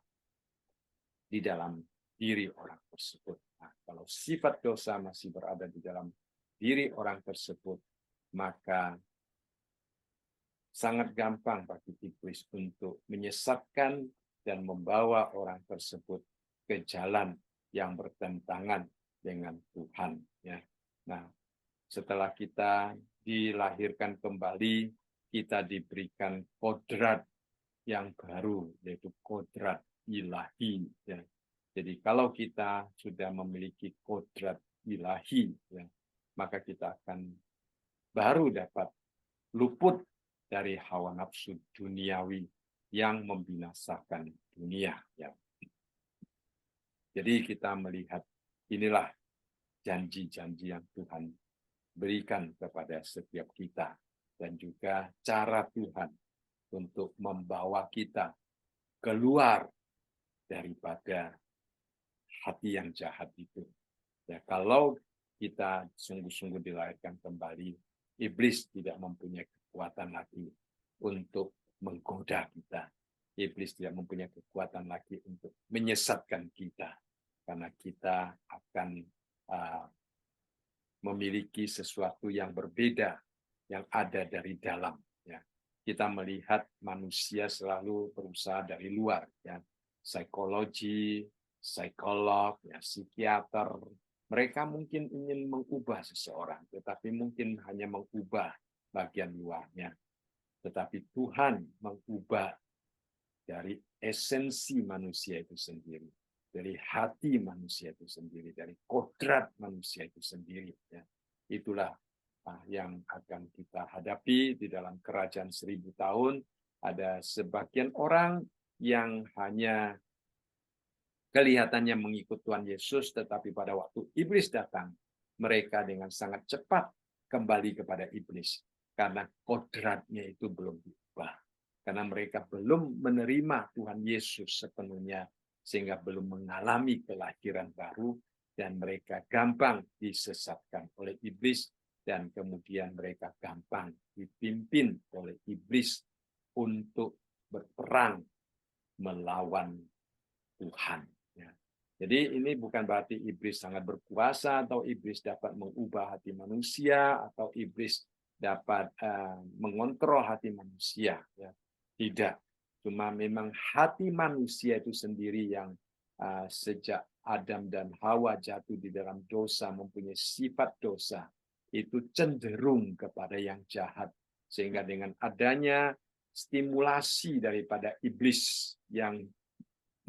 di dalam diri orang tersebut. Nah, kalau sifat dosa masih berada di dalam diri orang tersebut, maka sangat gampang bagi iblis untuk menyesatkan dan membawa orang tersebut ke jalan yang bertentangan dengan Tuhan. Ya. Nah, setelah kita dilahirkan kembali, kita diberikan kodrat yang baru, yaitu kodrat ilahi. Ya. Jadi kalau kita sudah memiliki kodrat ilahi, ya, maka kita akan baru dapat luput dari hawa nafsu duniawi yang membinasakan dunia. Ya. Jadi kita melihat inilah janji-janji yang Tuhan berikan kepada setiap kita, dan juga cara Tuhan untuk membawa kita keluar daripada hati yang jahat itu. Ya, kalau kita sungguh-sungguh dilahirkan kembali, iblis tidak mempunyai kekuatan lagi untuk menggoda kita. Iblis tidak mempunyai kekuatan lagi untuk menyesatkan kita, karena kita akan memiliki sesuatu yang berbeda, yang ada dari dalam. Ya. Kita melihat manusia selalu berusaha dari luar, ya. Psikologi, psikolog, ya, psikiater, mereka mungkin ingin mengubah seseorang, tetapi mungkin hanya mengubah bagian luarnya. Tetapi Tuhan mengubah dari esensi manusia itu sendiri, dari hati manusia itu sendiri, dari kodrat manusia itu sendiri. Ya. Itulah yang akan kita hadapi di dalam kerajaan 1000 tahun. Ada sebagian orang yang hanya kelihatannya mengikut Tuhan Yesus, tetapi pada waktu iblis datang, mereka dengan sangat cepat kembali kepada iblis, karena kodratnya itu belum diubah. Karena mereka belum menerima Tuhan Yesus sepenuhnya, sehingga belum mengalami kelahiran baru, dan mereka gampang disesatkan oleh iblis, dan kemudian mereka gampang dipimpin oleh iblis untuk berperang melawan Tuhan. Ya. Jadi ini bukan berarti iblis sangat berkuasa, atau iblis dapat mengubah hati manusia, atau iblis dapat mengontrol hati manusia. Ya. Tidak, cuma memang hati manusia itu sendiri yang sejak Adam dan Hawa jatuh di dalam dosa, mempunyai sifat dosa, itu cenderung kepada yang jahat. Sehingga dengan adanya stimulasi daripada iblis yang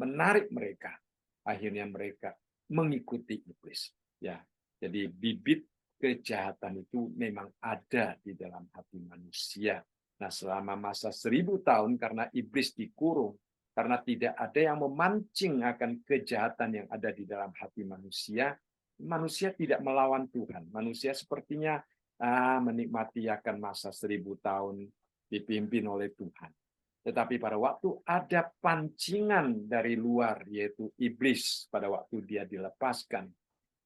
menarik mereka, akhirnya mereka mengikuti iblis. Ya, jadi bibit kejahatan itu memang ada di dalam hati manusia. Nah, selama masa 1000 tahun, karena iblis dikurung, karena tidak ada yang memancing akan kejahatan yang ada di dalam hati manusia, manusia tidak melawan Tuhan. Manusia sepertinya menikmati akan masa 1000 tahun dipimpin oleh Tuhan. Tetapi pada waktu ada pancingan dari luar, yaitu iblis, pada waktu dia dilepaskan,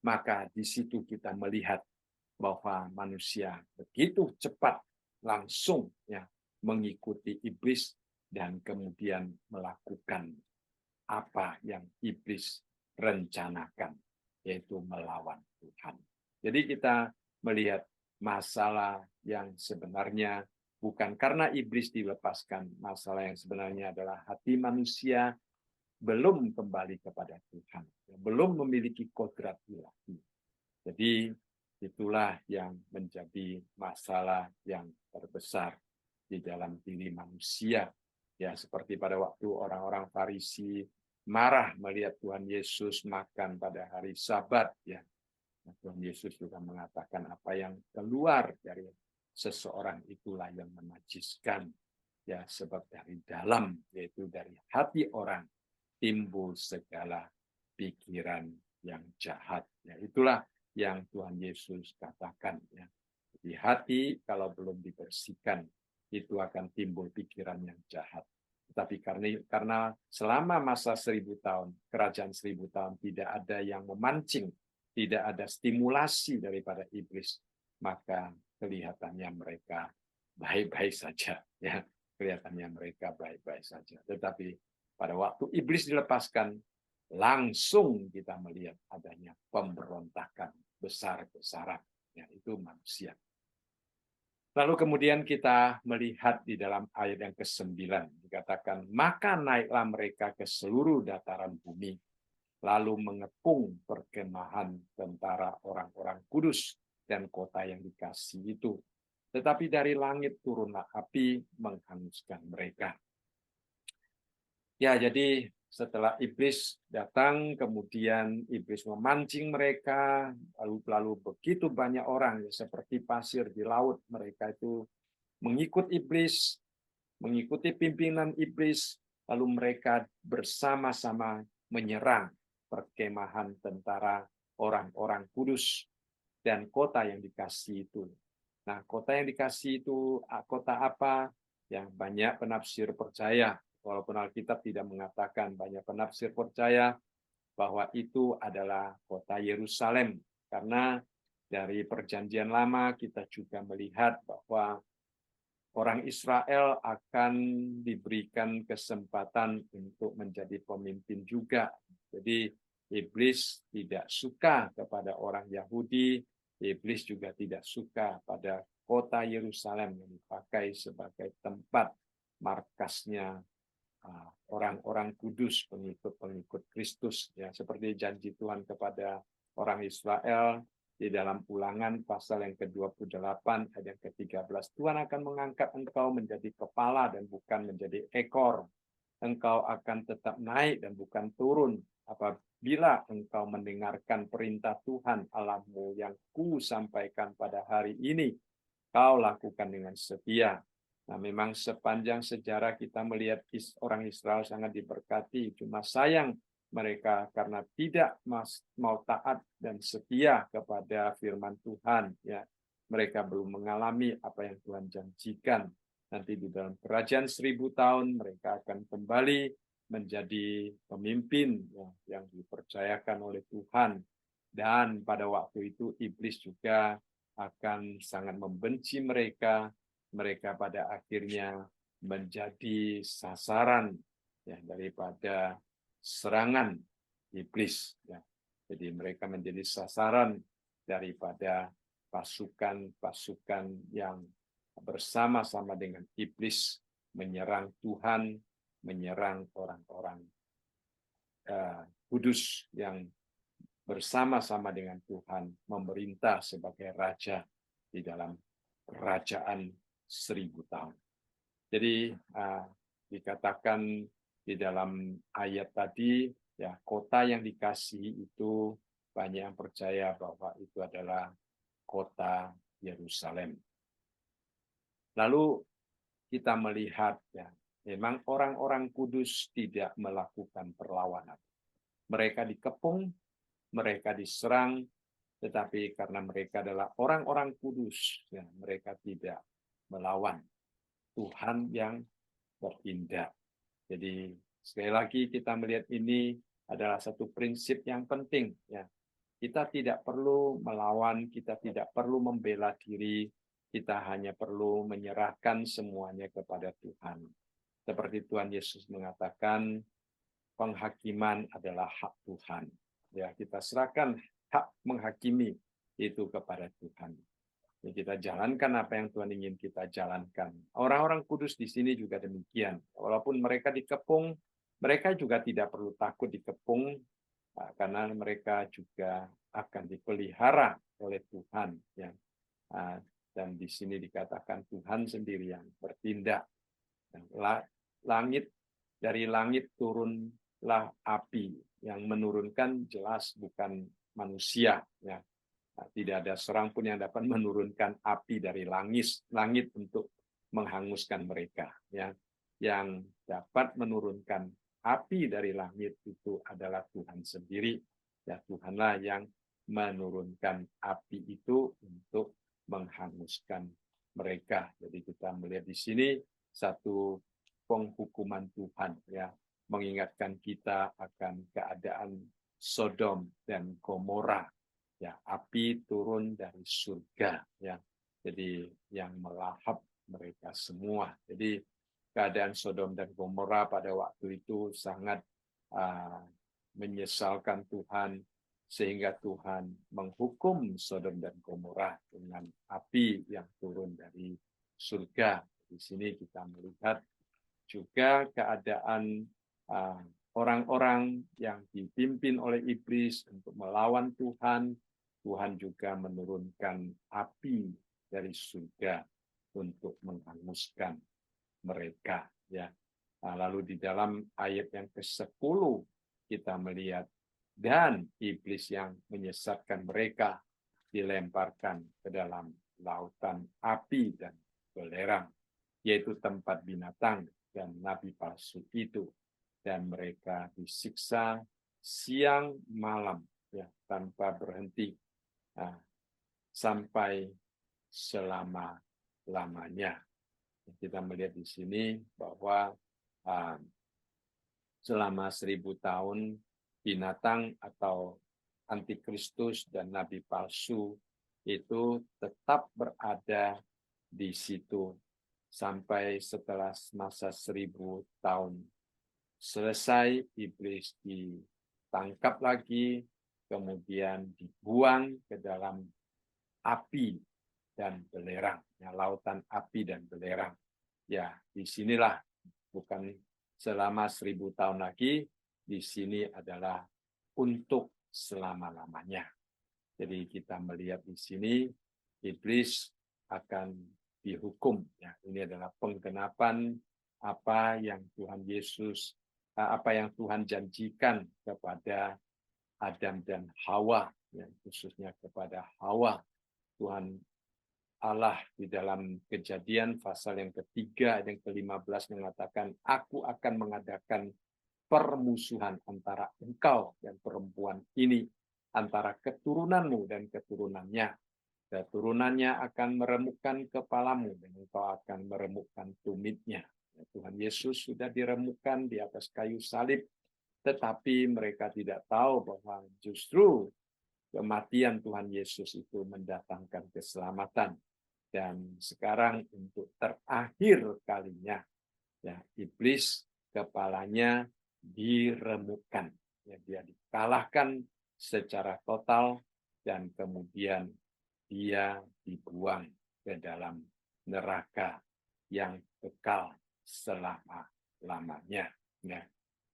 maka di situ kita melihat bahwa manusia begitu cepat langsung ya mengikuti iblis, dan kemudian melakukan apa yang iblis rencanakan. yaitu melawan Tuhan. Jadi kita melihat masalah yang sebenarnya bukan karena iblis dilepaskan, masalah yang sebenarnya adalah hati manusia belum kembali kepada Tuhan, belum memiliki kodrat ilahi. Jadi itulah yang menjadi masalah yang terbesar di dalam diri manusia. Ya, seperti pada waktu orang-orang Farisi marah melihat Tuhan Yesus makan pada hari Sabat, ya. Tuhan Yesus juga mengatakan apa yang keluar dari seseorang itulah yang menajiskan. Ya, sebab dari dalam, yaitu dari hati orang, timbul segala pikiran yang jahat. Ya, itulah yang Tuhan Yesus katakan. Ya. Di hati kalau belum dibersihkan, itu akan timbul pikiran yang jahat. Tetapi karena selama masa 1000 tahun, kerajaan 1000 tahun tidak ada yang memancing, tidak ada stimulasi daripada iblis, maka kelihatannya mereka baik-baik saja. Ya, kelihatannya mereka baik-baik saja. Tetapi pada waktu iblis dilepaskan, langsung kita melihat adanya pemberontakan besar-besaran. Ya, itu manusia. Lalu kemudian kita melihat di dalam ayat yang ke-9, dikatakan, maka naiklah mereka ke seluruh dataran bumi, lalu mengepung perkemahan tentara orang-orang kudus dan kota yang dikasihi itu. Tetapi dari langit turunlah api menghanguskan mereka. Ya, jadi setelah iblis datang, kemudian iblis memancing mereka, lalu begitu banyak orang, ya, seperti pasir di laut, mereka itu mengikut iblis, mengikuti pimpinan iblis, lalu mereka bersama-sama menyerang perkemahan tentara orang-orang kudus dan kota yang dikasihi itu. Nah, kota yang dikasihi itu kota apa? Yang banyak penafsir percaya, walaupun Alkitab tidak mengatakan, banyak penafsir percaya bahwa itu adalah kota Yerusalem. Karena dari perjanjian lama kita juga melihat bahwa orang Israel akan diberikan kesempatan untuk menjadi pemimpin juga. Jadi iblis tidak suka kepada orang Yahudi, iblis juga tidak suka pada kota Yerusalem yang dipakai sebagai tempat markasnya orang-orang kudus, pengikut-pengikut Kristus, ya, seperti janji Tuhan kepada orang Israel di dalam Ulangan pasal yang ke-28 ayat yang ke-13. Tuhan akan mengangkat engkau menjadi kepala dan bukan menjadi ekor. Engkau akan tetap naik dan bukan turun apabila engkau mendengarkan perintah Tuhan Allahmu yang ku sampaikan pada hari ini. Kau lakukan dengan setia. Nah, memang sepanjang sejarah kita melihat orang Israel sangat diberkati. Cuma sayang mereka karena tidak mau taat dan setia kepada firman Tuhan. Ya, mereka belum mengalami apa yang Tuhan janjikan. Nanti di dalam kerajaan 1000 tahun mereka akan kembali menjadi pemimpin, ya, yang dipercayakan oleh Tuhan. Dan pada waktu itu iblis juga akan sangat membenci mereka. Mereka pada akhirnya menjadi sasaran, ya, daripada serangan iblis. Ya. Jadi mereka menjadi sasaran daripada pasukan-pasukan yang bersama-sama dengan iblis menyerang Tuhan, menyerang orang-orang kudus yang bersama-sama dengan Tuhan memerintah sebagai raja di dalam kerajaan 1000 tahun. Jadi dikatakan di dalam ayat tadi, ya, kota yang dikasihi itu banyak yang percaya bahwa itu adalah kota Yerusalem. Lalu kita melihat, ya, memang orang-orang kudus tidak melakukan perlawanan. Mereka dikepung, mereka diserang, tetapi karena mereka adalah orang-orang kudus, ya, mereka tidak melawan. Tuhan yang bertindak. Jadi sekali lagi kita melihat ini adalah satu prinsip yang penting. Ya. Kita tidak perlu melawan, kita tidak perlu membela diri, kita hanya perlu menyerahkan semuanya kepada Tuhan. Seperti Tuhan Yesus mengatakan, penghakiman adalah hak Tuhan. Ya, kita serahkan hak menghakimi itu kepada Tuhan. Ya, kita jalankan apa yang Tuhan ingin kita jalankan. Orang-orang kudus di sini juga demikian. Walaupun mereka dikepung, mereka juga tidak perlu takut dikepung, karena mereka juga akan dipelihara oleh Tuhan. Ya. Dan di sini dikatakan Tuhan sendiri yang bertindak. Dari langit turunlah api, yang menurunkan jelas bukan manusia. Ya. Tidak ada seorang pun yang dapat menurunkan api dari langit untuk menghanguskan mereka. Ya. Yang dapat menurunkan api dari langit itu adalah Tuhan sendiri. Ya, Tuhanlah yang menurunkan api itu untuk menghanguskan mereka. Jadi kita melihat di sini satu penghukuman Tuhan, ya, mengingatkan kita akan keadaan Sodom dan Gomora. Ya, api turun dari surga, ya. Jadi yang melahap mereka semua. Jadi keadaan Sodom dan Gomora pada waktu itu sangat menyesalkan Tuhan, sehingga Tuhan menghukum Sodom dan Gomora dengan api yang turun dari surga. Di sini kita melihat juga keadaan orang-orang yang dipimpin oleh iblis untuk melawan Tuhan. Tuhan juga menurunkan api dari surga untuk menghanguskan mereka. Ya. Lalu di dalam ayat yang ke-10 kita melihat, dan iblis yang menyesatkan mereka dilemparkan ke dalam lautan api dan belerang, yaitu tempat binatang dan nabi palsu itu, dan mereka disiksa siang malam, ya, tanpa berhenti, sampai selama-lamanya. Kita melihat di sini bahwa selama 1000 tahun binatang atau antikristus dan nabi palsu itu tetap berada di situ sampai setelah masa 1000 tahun selesai. Iblis ditangkap lagi, kemudian dibuang ke dalam api dan belerang, ya, lautan api dan belerang. Ya, disinilah bukan selama 1000 tahun lagi, di sini adalah untuk selama-lamanya. Jadi kita melihat di sini iblis akan dihukum. Ya, ini adalah penggenapan apa yang Tuhan janjikan kepada Adam dan Hawa, ya, khususnya kepada Hawa. Tuhan Allah di dalam Kejadian pasal yang ketiga ayat yang ke-15 mengatakan, aku akan mengadakan permusuhan antara engkau dan perempuan ini, antara keturunanmu dan keturunannya. Keturunannya akan meremukkan kepalamu dan engkau akan meremukkan tumitnya. Tuhan Yesus sudah diremukkan di atas kayu salib, tetapi mereka tidak tahu bahwa justru kematian Tuhan Yesus itu mendatangkan keselamatan. Dan sekarang untuk terakhir kalinya, ya, iblis kepalanya diremukkan. Ya, dia dikalahkan secara total dan kemudian dia dibuang ke dalam neraka yang kekal selama-lamanya. Ya.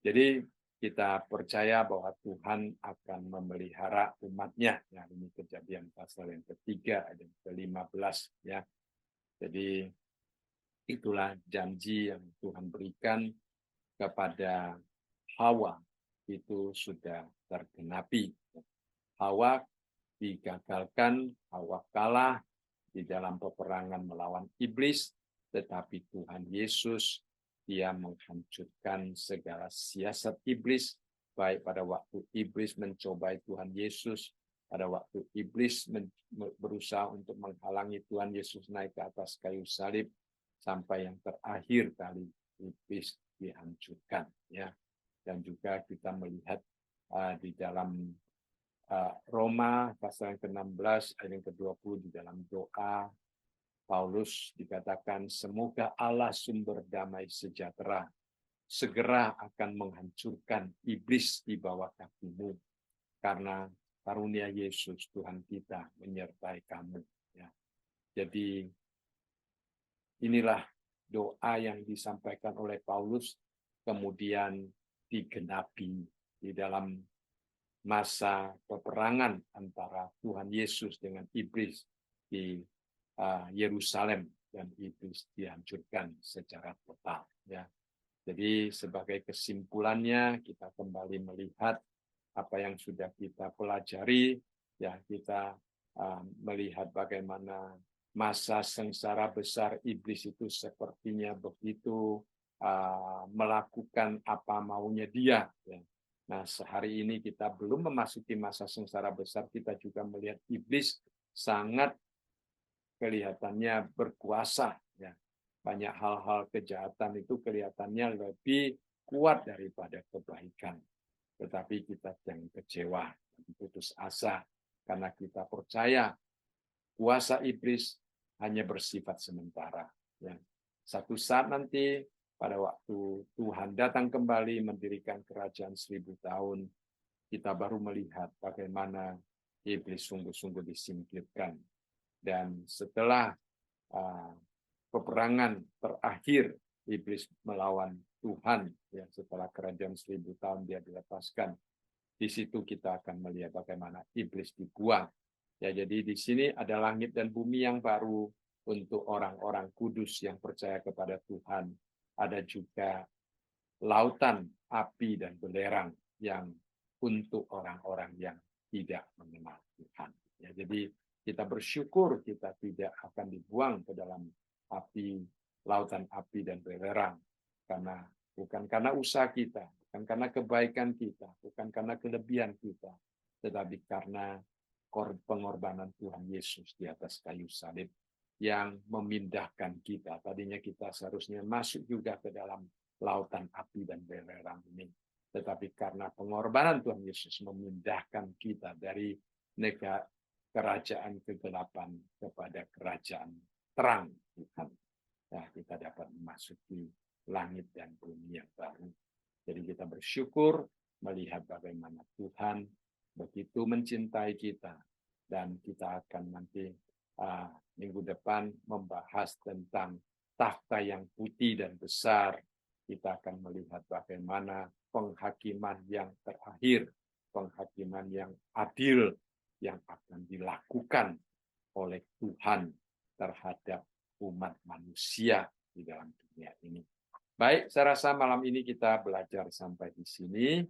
Jadi kita percaya bahwa Tuhan akan memelihara umat-Nya. Ya, ini Kejadian pasal yang ketiga ayat ke-15. Ya. Jadi itulah janji yang Tuhan berikan kepada Hawa, itu sudah tergenapi. Hawa digagalkan, Hawa kalah di dalam peperangan melawan iblis, tetapi Tuhan Yesus, dia menghancurkan segala siasat iblis, baik pada waktu iblis mencobai Tuhan Yesus, pada waktu iblis berusaha untuk menghalangi Tuhan Yesus naik ke atas kayu salib, sampai yang terakhir kali iblis dihancurkan. Ya. Dan juga kita melihat di dalam Roma pasal yang ke-16 ayat yang ke-20, di dalam doa Paulus dikatakan, semoga Allah sumber damai sejahtera segera akan menghancurkan iblis di bawah kakimu, karena karunia Yesus Tuhan kita menyertai kamu. Ya. Jadi inilah doa yang disampaikan oleh Paulus kemudian digenapi di dalam masa peperangan antara Tuhan Yesus dengan iblis di Yerusalem, dan iblis dihancurkan secara total. Ya. Jadi sebagai kesimpulannya kita kembali melihat apa yang sudah kita pelajari, ya kita melihat bagaimana masa sengsara besar iblis itu sepertinya begitu melakukan apa maunya dia. Ya. Nah, sehari ini kita belum memasuki masa sengsara besar, kita juga melihat iblis sangat kelihatannya berkuasa. Ya. Banyak hal-hal kejahatan itu kelihatannya lebih kuat daripada kebaikan. Tetapi kita jangan kecewa, putus asa, karena kita percaya kuasa iblis hanya bersifat sementara. Ya. Satu saat nanti, pada waktu Tuhan datang kembali mendirikan kerajaan 1000 tahun, kita baru melihat bagaimana iblis sungguh-sungguh disingkirkan. Dan setelah peperangan terakhir iblis melawan Tuhan, ya, setelah kerajaan 1000 tahun dia dilepaskan, di situ kita akan melihat bagaimana iblis dibuang. Ya, jadi di sini ada langit dan bumi yang baru untuk orang-orang kudus yang percaya kepada Tuhan. Ada juga lautan api dan belerang yang untuk orang-orang yang tidak mengenal Tuhan. Ya, jadi kita bersyukur kita tidak akan dibuang ke dalam api, lautan api dan belerang, karena bukan karena usaha kita, bukan karena kebaikan kita, bukan karena kelebihan kita, tetapi karena pengorbanan Tuhan Yesus di atas kayu salib yang memindahkan kita. Tadinya kita seharusnya masuk juga ke dalam lautan api dan belerang ini. Tetapi karena pengorbanan Tuhan Yesus memindahkan kita dari negara kerajaan kegelapan kepada kerajaan terang Tuhan. Nah, kita dapat memasuki langit dan bumi yang baru. Jadi kita bersyukur melihat bagaimana Tuhan begitu mencintai kita. Dan kita akan nanti minggu depan membahas tentang takhta yang putih dan besar. Kita akan melihat bagaimana penghakiman yang terakhir, penghakiman yang adil yang akan dilakukan oleh Tuhan terhadap umat manusia di dalam dunia ini. Baik, saya rasa malam ini kita belajar sampai di sini.